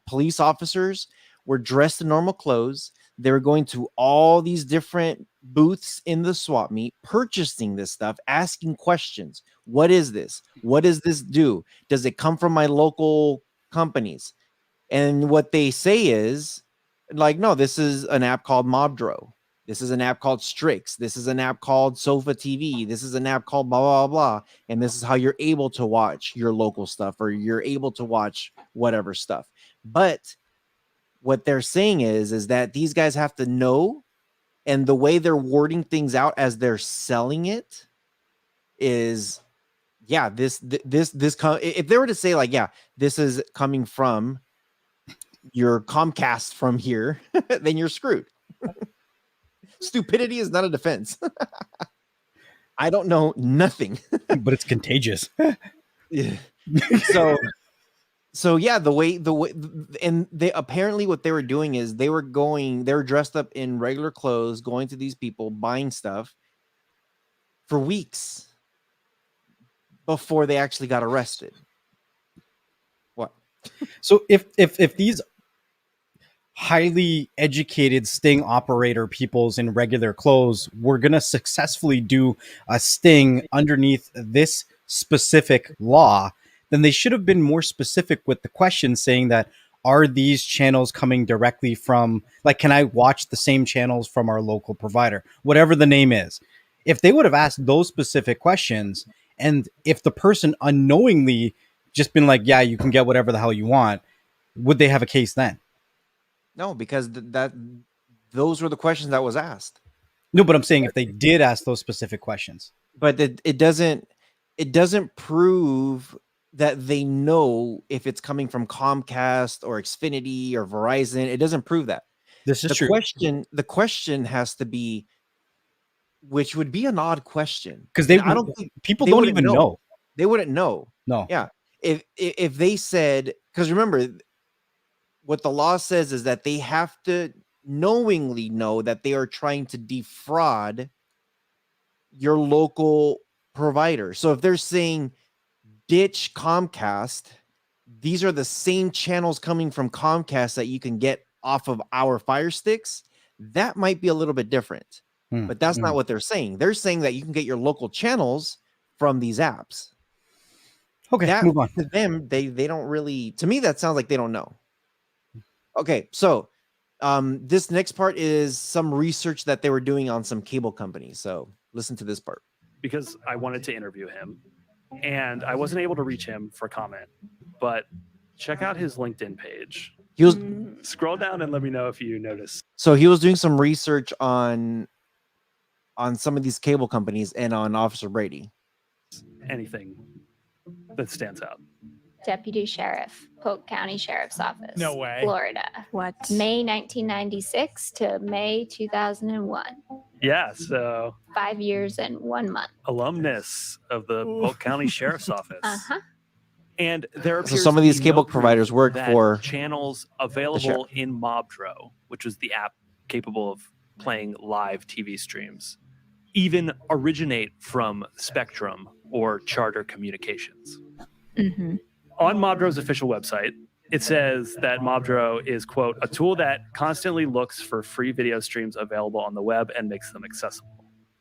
police officers were dressed in normal clothes. They were going to all these different booths in the swap meet, purchasing this stuff, asking questions. What is this? What does this do? Does it come from my local companies? And what they say is like, no, this is an app called Mobdro. This is an app called Strix. This is an app called Sofa TV. This is an app called blah, blah, blah. And this is how you're able to watch your local stuff, or you're able to watch whatever stuff. But what they're saying is that these guys have to know, and the way they're wording things out as they're selling it is, yeah, if they were to say like, yeah, this is coming from your Comcast from here, then you're screwed. Stupidity is not a defense. I don't know nothing, but it's contagious. Yeah. So yeah, the way, and they apparently what they were doing is they were dressed up in regular clothes, going to these people, buying stuff for weeks before they actually got arrested. What? So if these highly educated sting operator peoples in regular clothes were going to successfully do a sting underneath this specific law, then they should have been more specific with the question, saying that, are these channels coming directly from, like, can I watch the same channels from our local provider, whatever the name is? If they would have asked those specific questions, and if the person unknowingly just been like, yeah, you can get whatever the hell you want, would they have a case then? No, because those were the questions that was asked. No, but I'm saying if they did ask those specific questions. But it doesn't prove that they know if it's coming from Comcast or Xfinity or Verizon. It doesn't prove that. This is true. The question has to be, which would be an odd question, because I don't think people don't even know. They wouldn't know. No. Yeah. If they said, because remember, what the law says is that they have to knowingly know that they are trying to defraud your local provider. So if they're saying ditch Comcast, these are the same channels coming from Comcast that you can get off of our Firesticks, that might be a little bit different. But that's not what they're saying. They're saying that you can get your local channels from these apps. Okay, that, move on. To them, they don't really, to me, that sounds like they don't know. Okay, so this next part is some research that they were doing on some cable companies. So listen to this part. Because I wanted to interview him and I wasn't able to reach him for comment, but check out his LinkedIn page. He was scroll down and let me know if you notice. So he was doing some research on some of these cable companies and on Officer Brady. Anything that stands out. Deputy Sheriff, Polk County Sheriff's Office. No way. Florida. What? May 1996 to May 2001. Yeah, so 5 years and 1 month. alumnus of the Polk County Sheriff's Office. Uh-huh. And there So some of these cable providers work for channels available in Mobdro, which was the app capable of playing live TV streams, even originate from Spectrum or Charter Communications. Mm-hmm. On Mobdro's official website, it says that Mobdro is, quote, a tool that constantly looks for free video streams available on the web and makes them accessible.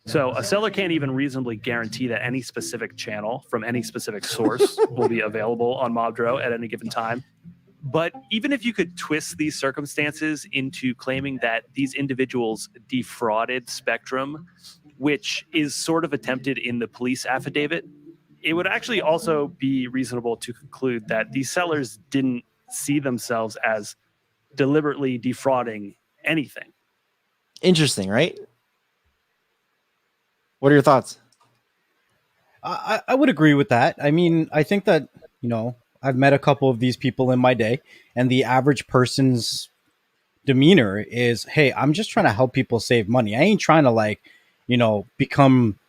So a seller can't even reasonably guarantee that any specific channel from any specific source will be available on Mobdro at any given time. But even if you could twist these circumstances into claiming that these individuals defrauded Spectrum, which is sort of attempted in the police affidavit, it would actually also be reasonable to conclude that these sellers didn't see themselves as deliberately defrauding anything. Interesting, right? What are your thoughts? I would agree with that. I mean, I think that, you know, I've met a couple of these people in my day, and the average person's demeanor is, hey, I'm just trying to help people save money. I ain't trying to, like, you know, become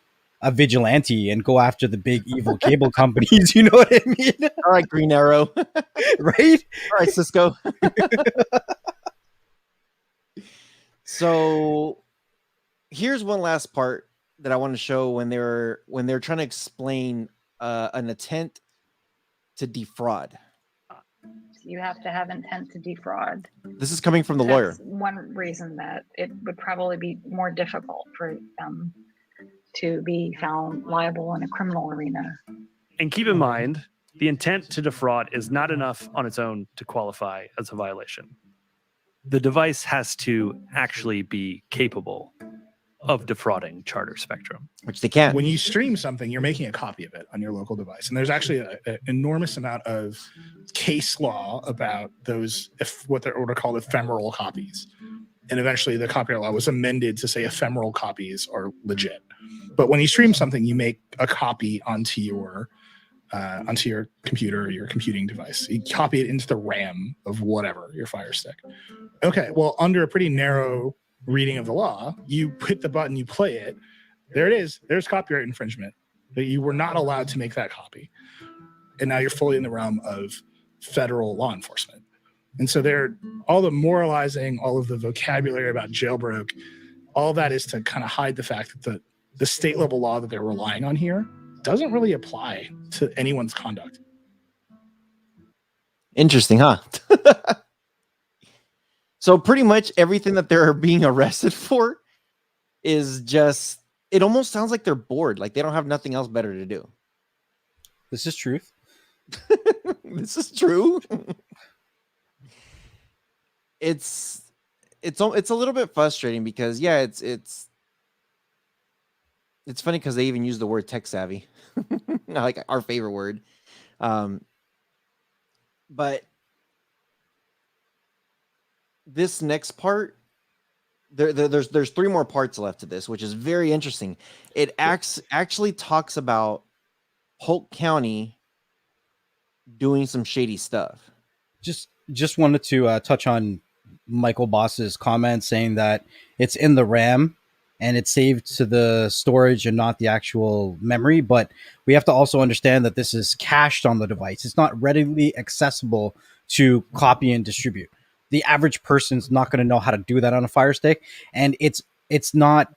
a vigilante and go after the big evil cable companies. You know what I mean? All right, Green Arrow. Right? All right, Cisco. So here's one last part that I want to show when they're trying to explain an intent to defraud. You have to have intent to defraud. This is coming from the lawyer. That's one reason that it would probably be more difficult for them to be found liable in a criminal arena. And keep in mind, the intent to defraud is not enough on its own to qualify as a violation. The device has to actually be capable of defrauding Charter Spectrum, which they can. When you stream something, you're making a copy of it on your local device, and there's actually an enormous amount of case law about those, what are called ephemeral copies. And eventually, the copyright law was amended to say ephemeral copies are legit. But when you stream something, you make a copy onto your computer or your computing device. You copy it into the RAM of whatever, your Fire Stick. Okay, well, under a pretty narrow reading of the law, you hit the button, you play it. There it is. There's copyright infringement. But you were not allowed to make that copy. And now you're fully in the realm of federal law enforcement. And so all the moralizing, all of the vocabulary about jailbroke, all that is to kind of hide the fact that the state level law that they're relying on here doesn't really apply to anyone's conduct. Interesting, huh? So pretty much everything that they're being arrested for is just, it almost sounds like they're bored. Like they don't have nothing else better to do. This is truth. This is true. It's a little bit frustrating because it's funny because they even use the word tech savvy, like our favorite word. But this next part, there's 3 more parts left to this, which is very interesting. It actually talks about Polk County doing some shady stuff. Just wanted to touch on Michael Boss's comment saying that it's in the RAM and it's saved to the storage and not the actual memory. But we have to also understand that this is cached on the device. It's not readily accessible to copy and distribute. The average person's not going to know how to do that on a Fire Stick, and it's not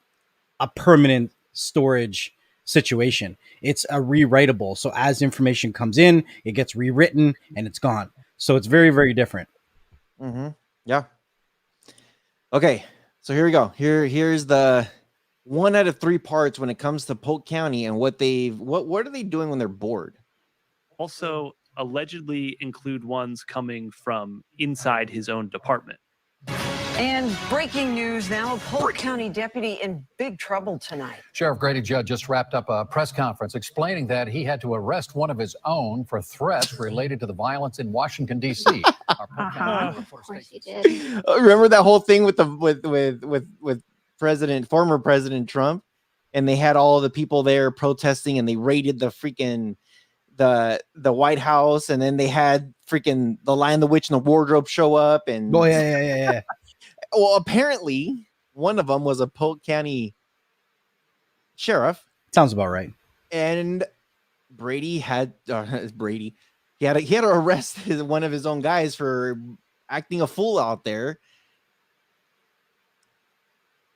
a permanent storage situation. It's a rewritable. So as information comes in, it gets rewritten and it's gone. So it's very, very different. Mm-hmm. Yeah. Okay. So here we go. Here's the 1 out of 3 parts when it comes to Polk County and what are they doing when they're bored? Also, allegedly include ones coming from inside his own department. And breaking news now, a Polk County deputy in big trouble tonight. Sheriff Grady Judd just wrapped up a press conference explaining that he had to arrest one of his own for threats related to the violence in Washington, D.C. Of course he did. Remember that whole thing with former President Trump, and they had all of the people there protesting, and they raided the freaking the White House, and then they had freaking the Lion, the Witch, and the Wardrobe show up, and yeah. Well, apparently one of them was a Polk County sheriff. Sounds about right. And Brady had he had to arrest one of his own guys for acting a fool out there.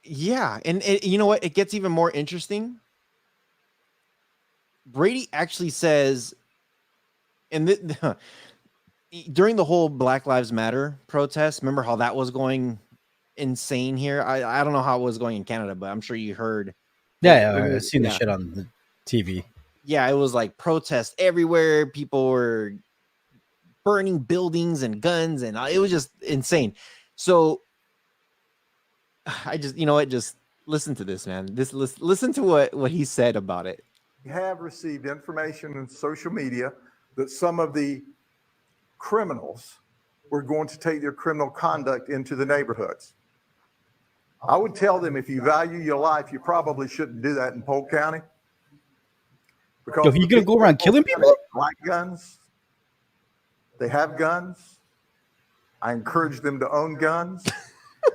Yeah, and you know what? It gets even more interesting. Brady actually says, and during the whole Black Lives Matter protest, remember how that was going insane here? I don't know how it was going in Canada, but I'm sure you heard. Yeah, I've seen the shit on the TV. Yeah, it was like protests everywhere. People were burning buildings and guns, and it was just insane. So I just, just listen to this, man. Listen to what he said about it. We have received information in social media that some of the criminals were going to take their criminal conduct into the neighborhoods. I would tell them, if you value your life, you probably shouldn't do that in Polk County. Because Yo, you gonna go around killing people? Like guns. They have guns. I encourage them to own guns.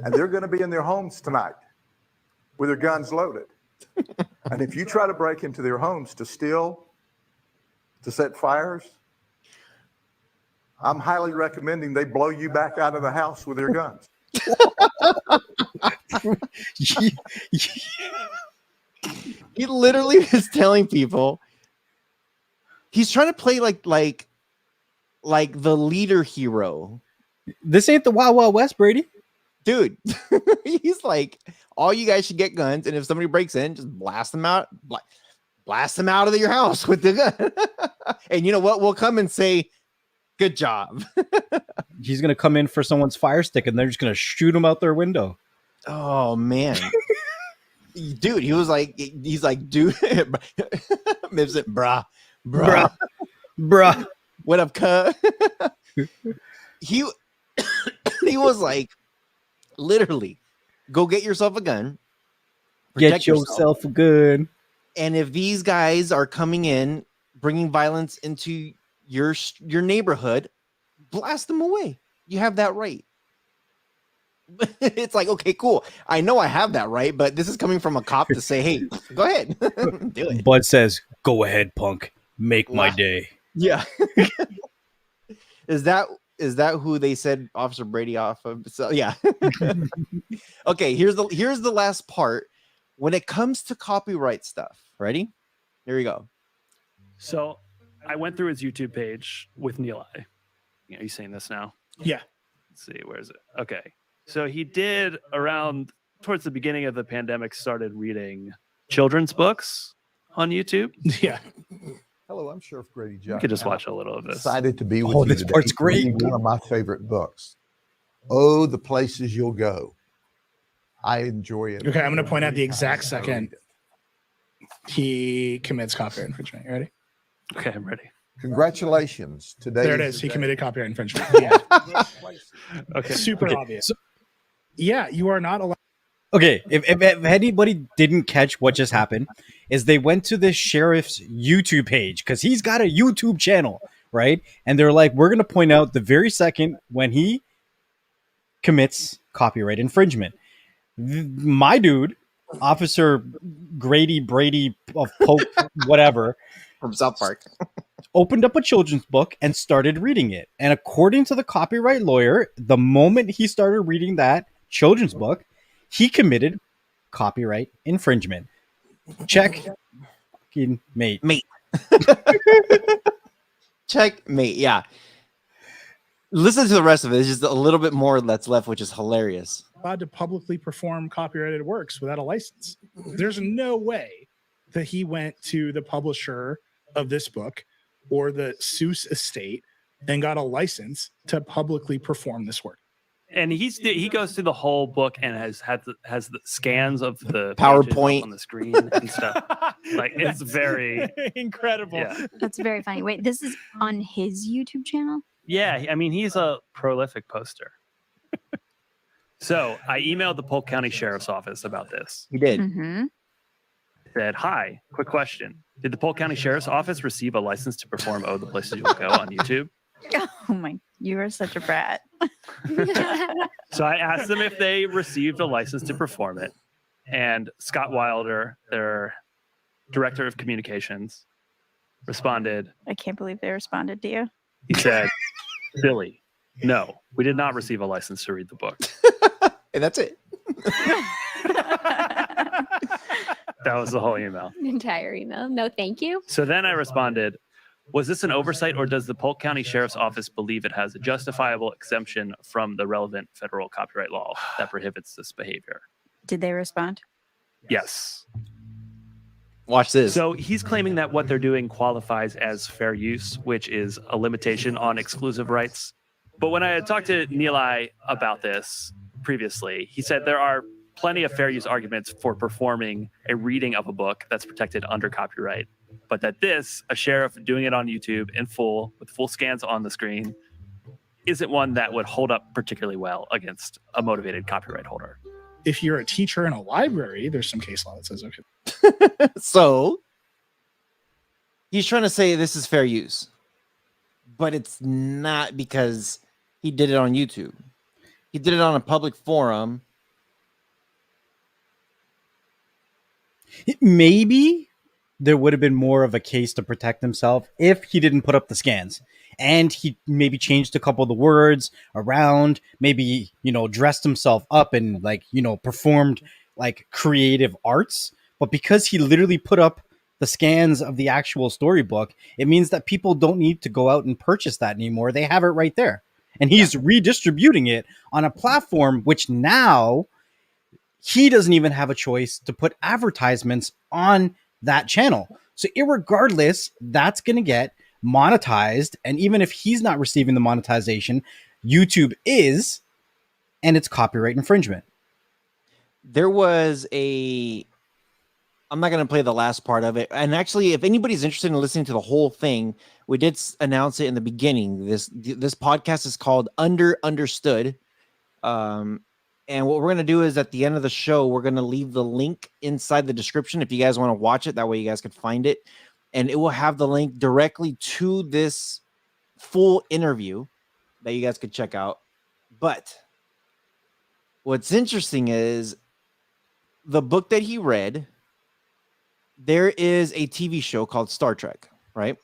And they're going to be in their homes tonight with their guns loaded. And if you try to break into their homes to steal, to set fires, I'm highly recommending they blow you back out of the house with their guns. He literally is telling people he's trying to play like the leader hero. This ain't the Wild Wild West, Brady. Dude, he's like, all you guys should get guns, and if somebody breaks in, just blast them out of your house with the gun. And you know what? We'll come and say, good job. He's gonna come in for someone's Fire Stick, and they're just gonna shoot him out their window. Oh man, dude, he's like, dude, Mibs it, bruh. What up, cuz? He was like, literally, go get yourself a gun. Get yourself a gun. And if these guys are coming in, bringing violence into your neighborhood, blast them away. You have that right. It's like, okay, cool. I know I have that right, but this is coming from a cop to say, hey, go ahead. Do it. Bud says, go ahead, punk. Make my day. Yeah. Is that who they said Officer Brady off of? So yeah. Okay, here's the last part. When it comes to copyright stuff, ready? Here we go. So I went through his YouTube page with Neil. Are you saying this now? Yeah. Let's see, where is it? Okay. So he did around towards the beginning of the pandemic, started reading children's books on YouTube. Yeah. Hello, I'm Sheriff Grady We Judd. could just and watch I'm a little of this. Excited to be with Oh, you this today part's to great. read one of my favorite books. Oh, the places you'll go. I enjoy it. Okay, I'm going to point out the every exact time I read second it. he commits copyright infringement. You ready? Okay, I'm ready. Congratulations. Today There it is is. the He day. committed copyright infringement. Yeah. Okay. Super Okay, obvious. so- Yeah, you are not allowed. Okay, if anybody didn't catch what just happened, is they went to this sheriff's YouTube page because he's got a YouTube channel, right? And they're like, we're gonna point out the very second when he commits copyright infringement. My dude, Officer Grady Brady of Pope, whatever, From South Park. opened up a children's book and started reading it. And according to the copyright lawyer, the moment he started reading that children's book, he committed copyright infringement. Check. Fucking mate. Checkmate. Yeah. Listen to the rest of it. It's just a little bit more that's left, which is hilarious. Allowed to publicly perform copyrighted works without a license. There's no way that he went to the publisher of this book or the Seuss estate and got a license to publicly perform this work. And he goes through the whole book and has the scans of the pages PowerPoint. up on the screen and stuff. Like it's very incredible. Yeah. That's very funny. Wait, this is on his YouTube channel? Yeah, I mean, he's a prolific poster. So I emailed the Polk County Sheriff's Office about this. He did. Mm-hmm. Said, hi, quick question. Did the Polk County Sheriff's Office receive a license to perform Oh, the Places You'll Go on YouTube? Oh my, you are such a brat. So I asked them if they received a license to perform it. And Scott Wilder, their director of communications, responded. I can't believe they responded to you. He said, Billy, no, we did not receive a license to read the book. And that's it. That was the whole email. Entire email. No, thank you. So then I responded, was this an oversight or does the Polk County Sheriff's Office believe it has a justifiable exemption from the relevant federal copyright law that prohibits this behavior? Did they respond? Yes. Watch this. So he's claiming that what they're doing qualifies as fair use, which is a limitation on exclusive rights. But when I had talked to Neeli about this previously, he said there are plenty of fair use arguments for performing a reading of a book that's protected under copyright, but that this, a sheriff doing it on YouTube in full, with full scans on the screen, isn't one that would hold up particularly well against a motivated copyright holder. If you're a teacher in a library, there's some case law that says, okay. So he's trying to say this is fair use, but it's not because he did it on YouTube. He did it on a public forum. Maybe there would have been more of a case to protect himself if he didn't put up the scans and he maybe changed a couple of the words around, maybe, dressed himself up and performed like creative arts. But because he literally put up the scans of the actual storybook, it means that people don't need to go out and purchase that anymore. They have it right there. And he's redistributing it on a platform which now he doesn't even have a choice to put advertisements on that channel. So irregardless, that's going to get monetized. And even if he's not receiving the monetization, YouTube is, and it's copyright infringement. There was I'm not going to play the last part of it. And actually, if anybody's interested in listening to the whole thing, we did announce it in the beginning. This podcast is called Understood. And what we're going to do is at the end of the show, we're going to leave the link inside the description if you guys want to watch it. That way you guys could find it. And it will have the link directly to this full interview that you guys could check out. But what's interesting is the book that he read, there is a TV show called Star Trek, right?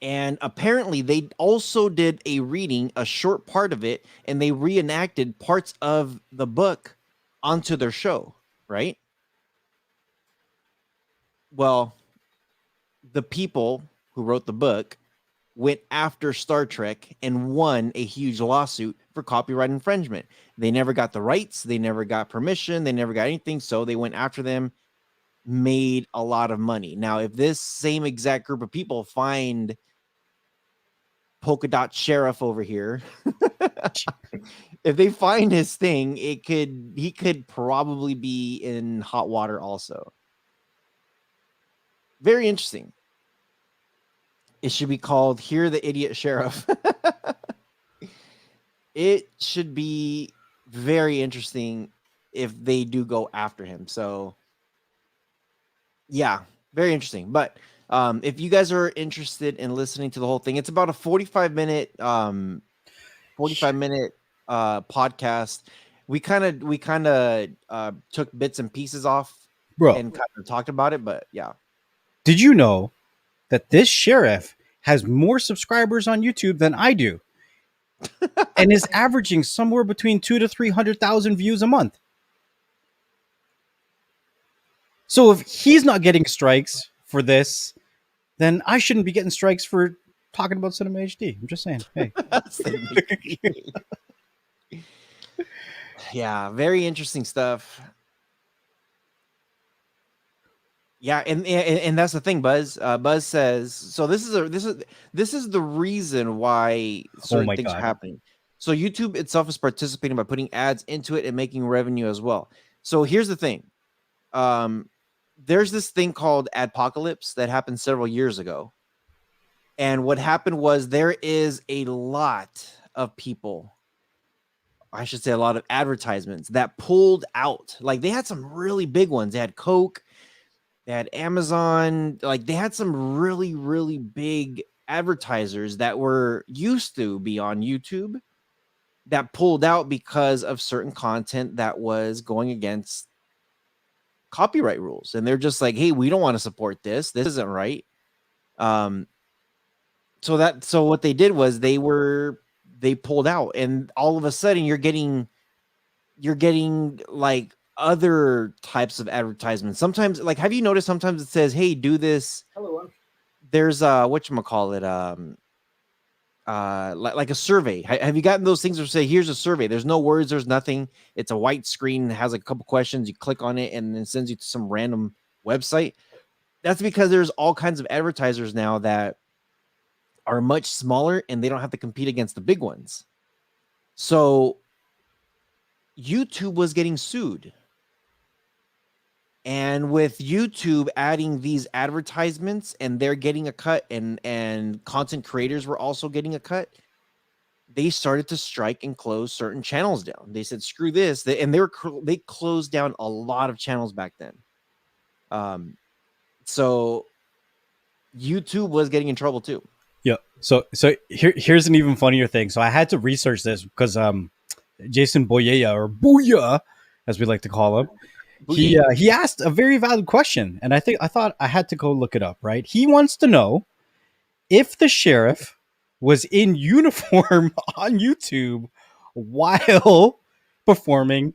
And apparently they also did a reading, a short part of it, and they reenacted parts of the book onto their show, right? Well, the people who wrote the book went after Star Trek and won a huge lawsuit for copyright infringement. They never got the rights. They never got permission. They never got anything. So they went after them. made a lot of money. Now, if this same exact group of people find Polka Dot Sheriff over here, if they find his thing, he could probably be in hot water also. Very interesting. It should be called Hear the Idiot Sheriff. It should be very interesting if they do go after him. So yeah, very interesting. But if you guys are interested in listening to the whole thing, it's about a 45-minute podcast. We kind of took bits and pieces off, Bro, and kind of talked about it. But yeah, did you know that this sheriff has more subscribers on YouTube than I do, and is averaging somewhere between 200,000 to 300,000 views a month? So if he's not getting strikes for this, then I shouldn't be getting strikes for talking about Cinema HD. I'm just saying. Hey. Yeah, very interesting stuff. Yeah, and that's the thing, Buzz. Buzz says so. This is the reason why certain things are happening. So YouTube itself is participating by putting ads into it and making revenue as well. So here's the thing. There's this thing called adpocalypse that happened several years ago. And what happened was there is a lot of people, I should say a lot of advertisements that pulled out. Like they had some really big ones. They had Coke, they had Amazon, like they had some really, really big advertisers that were used to be on YouTube that pulled out because of certain content that was going against copyright rules. And they're just like, hey, we don't want to support this. This isn't right. So what they did was they pulled out, and all of a sudden you're getting like other types of advertisements. Sometimes, like, have you noticed sometimes it says, hey, do this. Hello. There's whatchamacallit, like a survey. Have you gotten those things that say, here's a survey? There's no words, there's nothing. It's a white screen, it has a couple questions. You click on it and then sends you to some random website. That's because there's all kinds of advertisers now that are much smaller and they don't have to compete against the big ones. So YouTube was getting sued. And with YouTube adding these advertisements and they're getting a cut, and content creators were also getting a cut, they started to strike and close certain channels down. They said, screw this. And they closed down a lot of channels back then. So YouTube was getting in trouble too. Yeah. So here's an even funnier thing. So I had to research this because Jason Boyea, or Booyah, as we like to call him, he asked a very valid question, and I thought I had to go look it up. Right? He wants to know if the sheriff was in uniform on YouTube while performing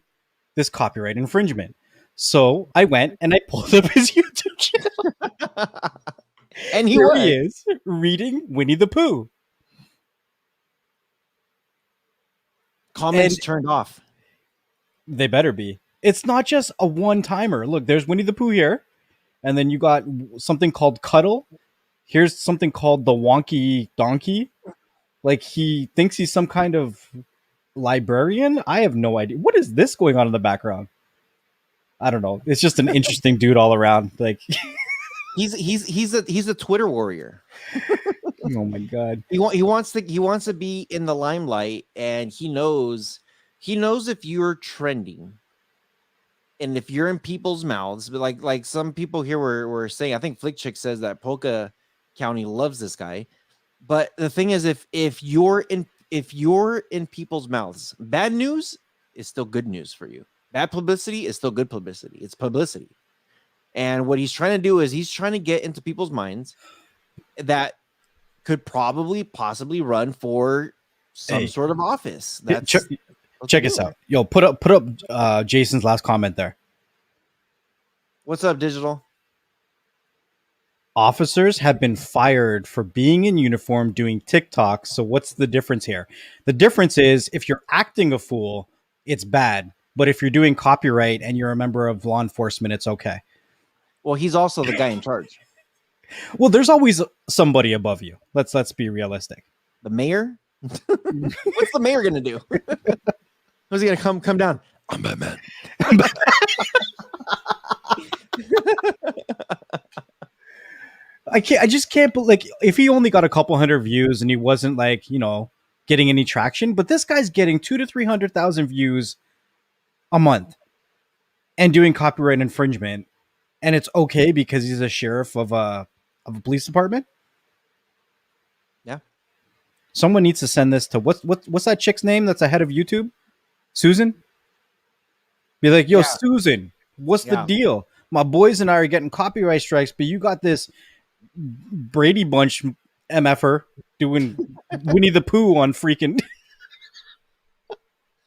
this copyright infringement. So I went and I pulled up his YouTube channel. And he is reading Winnie the Pooh. Comments turned off. They better be. It's not just a one-timer. Look, there's Winnie the Pooh here. And then you got something called Cuddle. Here's something called the Wonky Donkey. Like he thinks he's some kind of librarian. I have no idea. What is this going on in the background? I don't know. It's just an interesting dude all around. Like he's a Twitter warrior. Oh my god. He wants to be in the limelight, and he knows if you're trending and if you're in people's mouths. But like some people here were saying, I think Flick Chick says that Polka County loves this guy. But the thing is, if you're in people's mouths, bad news is still good news for you. Bad publicity is still good publicity. It's publicity. And what he's trying to do is he's trying to get into people's minds that could possibly run for some sort of office. That's check us out. Yo, put up Jason's last comment there. What's up, Digital? Officers have been fired for being in uniform doing TikTok. So what's the difference here? The difference is if you're acting a fool, it's bad. But if you're doing copyright and you're a member of law enforcement, it's okay. Well, he's also the guy in charge. Well, there's always somebody above you. Let's be realistic. The mayor? What's the mayor gonna do? Who's he gonna come down? I'm Batman. I just can't like if he only got a couple hundred views and he wasn't like, getting any traction, but this guy's getting 200,000 to 300,000 views a month and doing copyright infringement, and it's okay because he's a sheriff of a police department. Yeah. Someone needs to send this to what's that chick's name that's ahead of YouTube? Susan? Be like, yo, Susan, what's the deal? My boys and I are getting copyright strikes, but you got this Brady Bunch MFer doing Winnie the Pooh on freaking.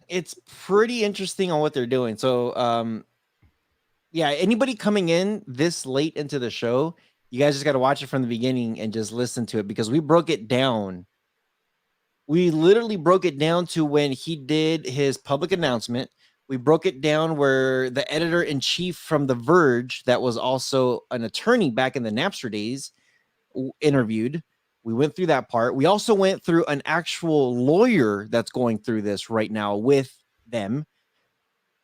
It's pretty interesting on what they're doing. So, anybody coming in this late into the show, you guys just got to watch it from the beginning and just listen to it because we broke it down. We literally broke it down to when he did his public announcement. We broke it down where the editor-in-chief from The Verge, that was also an attorney back in the Napster days, interviewed. We went through that part. We also went through an actual lawyer that's going through this right now with them.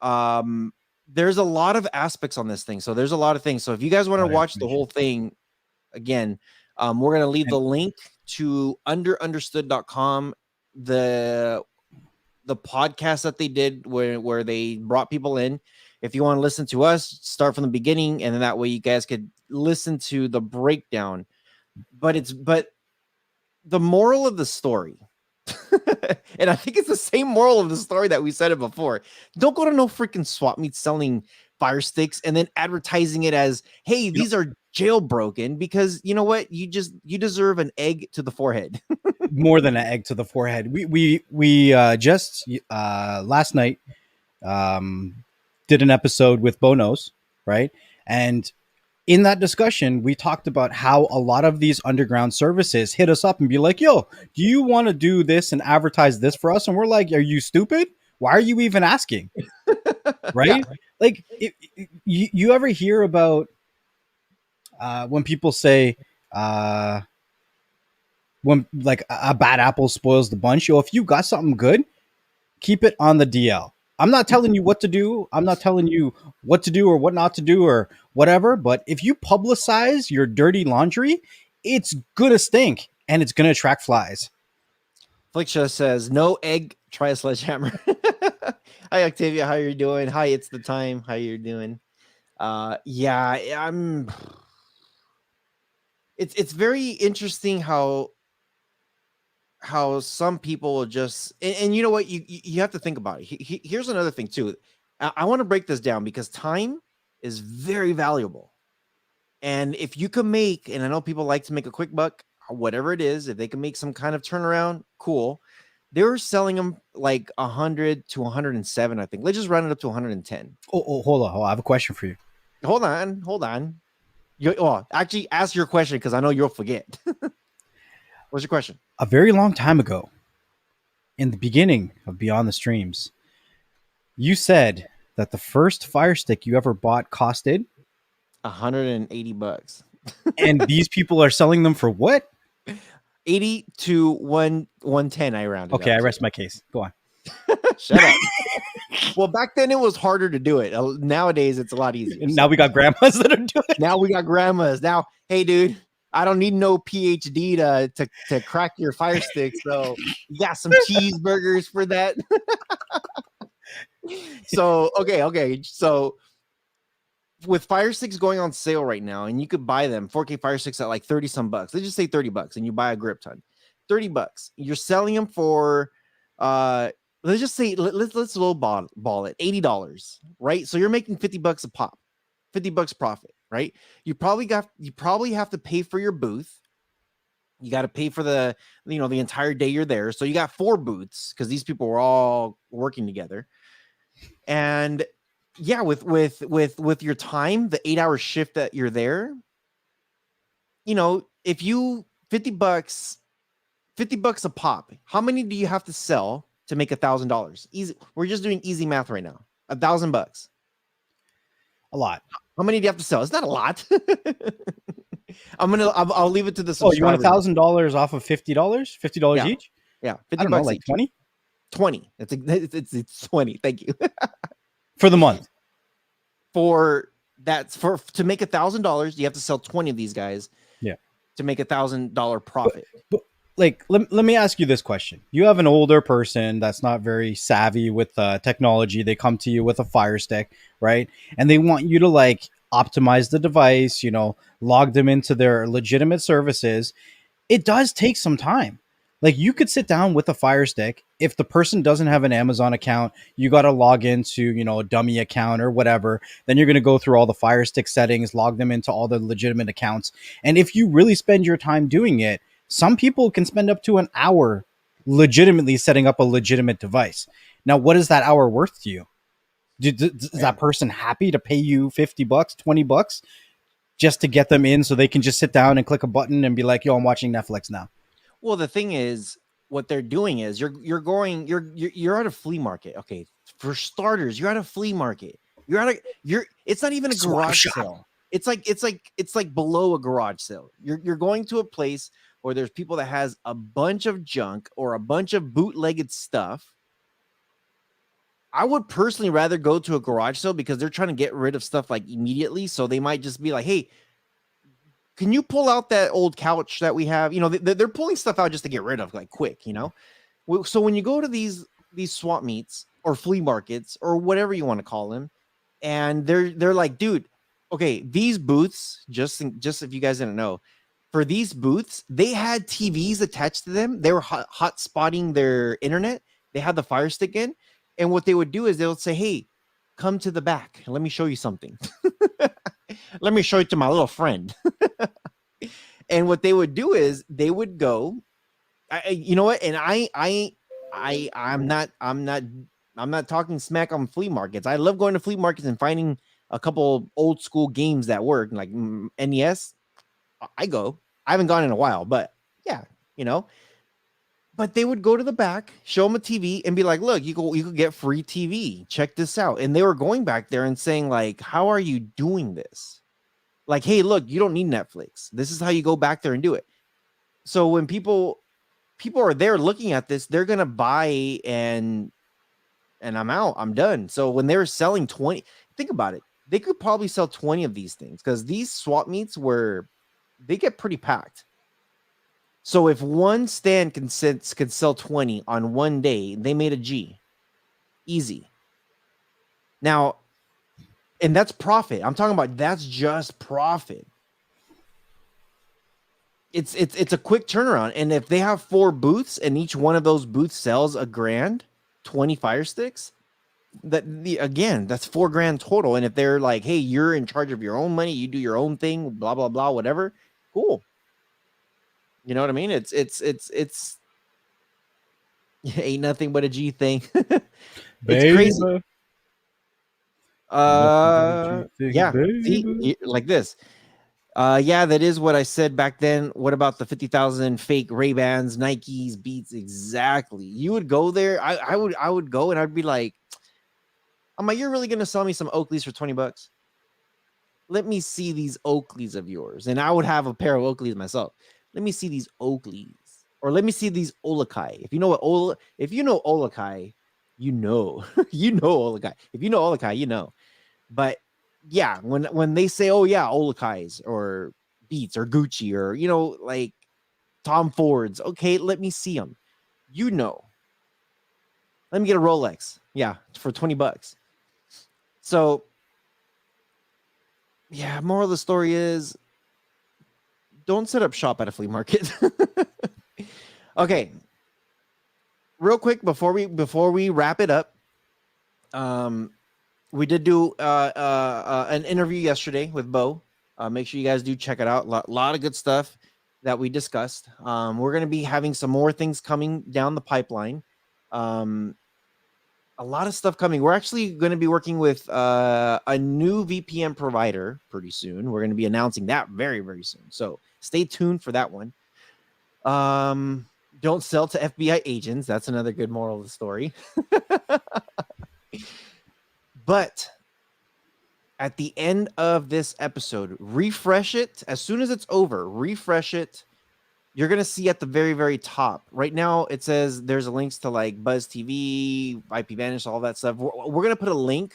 There's a lot of aspects on this thing. So there's a lot of things. So if you guys want to watch the whole thing, again, we're going to leave the link to understood.com, the podcast that they did where they brought people in. If you want to listen to us, start from the beginning, and then that way you guys could listen to the breakdown. But the moral of the story, and I think it's the same moral of the story that we said it before. Don't go to no freaking swap meet selling Firesticks and then advertising it as, hey, these are jailbroken, because you know what? You deserve an egg to the forehead. More than an egg to the forehead. We just last night did an episode with Bonos, right? And in that discussion, we talked about how a lot of these underground services hit us up and be like, yo, do you want to do this and advertise this for us? And we're like, are you stupid? Why are you even asking? Right? Yeah. Like, you ever hear about when people say, when like a bad apple spoils the bunch? Yo, if you got something good, keep it on the DL. I'm not telling you what to do. I'm not telling you what to do or what not to do or whatever. But if you publicize your dirty laundry, it's going to stink and it's going to attract flies. Flicksha says, no egg, try a sledgehammer. Hi, Octavia. How you doing? Hi, it's the time. How you doing? It's very interesting how some people will just, and you know what, you have to think about it. Here's another thing too. I want to break this down because time is very valuable. And if you can make, and I know people like to make a quick buck, whatever it is, if they can make some kind of turnaround, cool. They were selling them like 100 to 107, I think. Let's just round it up to 110. Oh, hold on. I have a question for you. Hold on. Actually, ask your question because I know you'll forget. What's your question? A very long time ago, in the beginning of Beyond the Streams, you said that the first Fire Stick you ever bought costed $180. And these people are selling them for what? 80 to 110, I rounded. Okay, I rest my case. Go on. Shut up. Well, back then it was harder to do it. Nowadays it's a lot easier. Now we got grandmas that are doing it. Now we got grandmas. Now, hey dude, I don't need no PhD to crack your Fire Stick. So you got some cheeseburgers for that. So okay. So with Fire Sticks going on sale right now, and you could buy them 4K Fire Sticks at like 30 some bucks. Let's just say $30, and you buy a grip ton. $30. You're selling them for let's just say let's low ball it $80, right? So you're making $50 a pop, $50 profit, right? You probably have to pay for your booth. You got to pay for the entire day you're there. So you got 4 booths because these people were all working together. And yeah, with your time, the 8-hour shift that you're there, if you $50 a pop, how many do you have to sell to make $1,000? Easy. We're just doing easy math right now. $1,000. A lot. How many do you have to sell? It's not a lot. I'll leave it to the Oh, you want subscribers. $1,000 off of $50? $50 Yeah. each? Yeah, I $50 don't know, like each. 20 20. It's 20. Thank you. for the month. To make $1,000, you have to sell 20 of these guys. Yeah. To make $1,000 profit. But like, let me ask you this question. You have an older person that's not very savvy with technology. They come to you with a Fire Stick, right? And they want you to like optimize the device, log them into their legitimate services. It does take some time. Like you could sit down with a Fire Stick. If the person doesn't have an Amazon account, you got to log into, a dummy account or whatever. Then you're going to go through all the Fire Stick settings, log them into all the legitimate accounts. And if you really spend your time doing it, some people can spend up to an hour legitimately setting up a legitimate device. Now, what is that hour worth to you? Is that person happy to pay you $50, $20 just to get them in so they can just sit down and click a button and be like, yo, I'm watching Netflix now? Well, the thing is, what they're doing is you're at a flea market. Okay, for starters, you're at a flea market. It's not even a garage sale. It's like below a garage sale. You're going to a place where there's people that has a bunch of junk or a bunch of bootlegged stuff. I would personally rather go to a garage sale because they're trying to get rid of stuff like immediately. So they might just be like, hey, can you pull out that old couch that we have? They're pulling stuff out just to get rid of like quick, So when you go to these swap meets or flea markets or whatever you want to call them, and they're like, dude, okay, these booths, just if you guys didn't know, for these booths, they had TVs attached to them. They were hot spotting their internet. They had the Fire Stick in. And what they would do is they would say, hey, come to the back and let me show you something. Let me show it to my little friend. And what they would do is they would go, you know what? And I'm not talking smack on flea markets. I love going to flea markets and finding a couple old school games that work, like NES. I go. I haven't gone in a while, but yeah, But they would go to the back, show them a TV, and be like, "Look, you could get free TV. Check this out." And they were going back there and saying, like, "How are you doing this?" Like, "Hey, look, you don't need Netflix. This is how you go back there and do it." So when people are there looking at this, they're gonna buy and I'm out. I'm done. So when they were selling 20, think about it. They could probably sell 20 of these things because these swap meets they get pretty packed. So if one stand could sell 20 on one day, they made a G. Easy. Now, and that's profit. I'm talking about that's just profit. It's a quick turnaround. And if they have 4 booths and each one of those booths sells $1,000, 20 Fire Sticks, that's $4,000 total. And if they're like, hey, you're in charge of your own money, you do your own thing, blah, blah, blah, whatever, cool. You know what I mean? It's ain't nothing but a G thing. It's crazy. Yeah. See, like this. Yeah, that is what I said back then. What about the 50,000 fake Ray-Bans, Nikes, Beats? Exactly. You would go there. I would go and I'd be like, I'm like, you're really gonna sell me some Oakleys for $20? Let me see these Oakleys of yours. And I would have a pair of Oakleys myself. Let me see these Oakleys, or let me see these Olakai. If you know Olakai, you know Olakai. If you know Olakai, you know. But yeah, when they say, oh yeah, Olakais or Beats or Gucci or like Tom Fords, okay, let me see them. Let me get a Rolex, yeah, for $20. So yeah, moral of the story is, don't set up shop at a flea market. Okay. Real quick before we wrap it up, we did do an interview yesterday with Bo. Make sure you guys do check it out. A lot of good stuff that we discussed. We're going to be having some more things coming down the pipeline. A lot of stuff coming. We're actually going to be working with a new VPN provider pretty soon. We're going to be announcing that very, very soon. So stay tuned for that one. Don't sell to FBI agents. That's another good moral of the story. But at the end of this episode, refresh it. As soon as it's over, refresh it. You're going to see at the very, very top. Right now, it says there's a links to like Buzz TV, IP Vanish, all that stuff. We're going to put a link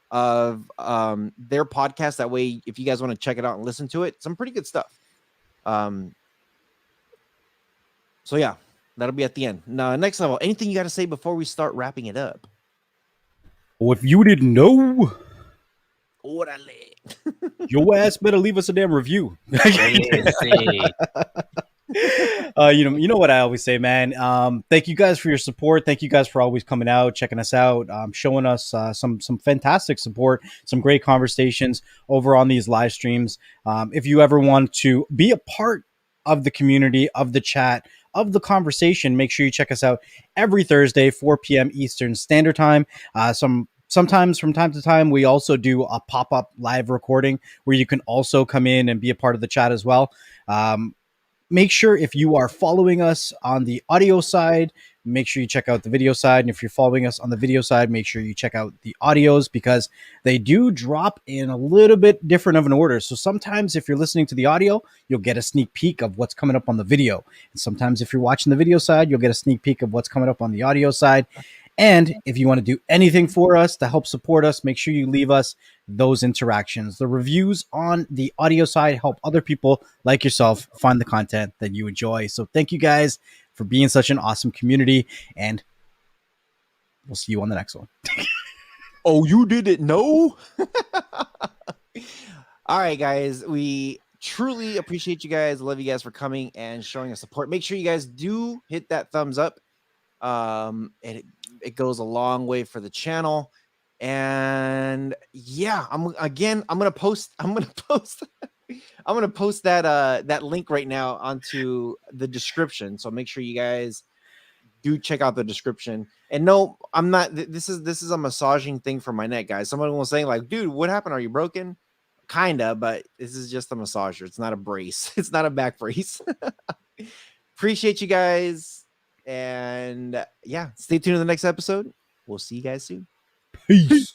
of their podcast. That way, if you guys want to check it out and listen to it, some pretty good stuff. So yeah, that'll be at the end. Now, next level. Anything you got to say before we start wrapping it up? Well, if you didn't know, Orale. your ass better leave us a damn review. You know what I always say, man. Thank you guys for your support. Thank you guys for always coming out, checking us out, showing us some fantastic support, some great conversations over on these live streams. If you ever want to be a part of the community, of the chat, of the conversation, make sure you check us out every Thursday, 4 p.m. Eastern Standard Time. Sometimes from time to time, we also do a pop-up live recording where you can also come in and be a part of the chat as well. Make sure if you are following us on the audio side, make sure you check out the video side. And if you're following us on the video side, make sure you check out the audios because they do drop in a little bit different of an order. So sometimes if you're listening to the audio, you'll get a sneak peek of what's coming up on the video. And sometimes if you're watching the video side, you'll get a sneak peek of what's coming up on the audio side. And if you want to do anything for us to help support us, make sure you leave us those interactions. The reviews on the audio side help other people like yourself find the content that you enjoy. So thank you guys for being such an awesome community, and we'll see you on the next one. Oh, you didn't know? All right, guys. We truly appreciate you guys. Love you guys for coming and showing us support. Make sure you guys do hit that thumbs up. It goes a long way for the channel. And yeah, I'm gonna post that link right now onto the description. So make sure you guys do check out the description. And no, I'm not. This is a massaging thing for my neck, guys. Someone was saying like, dude, what happened? Are you broken? Kinda, but this is just a massager. It's not a brace. It's not a back brace. Appreciate you guys. And yeah, stay tuned to the next episode. We'll see you guys soon. Peace.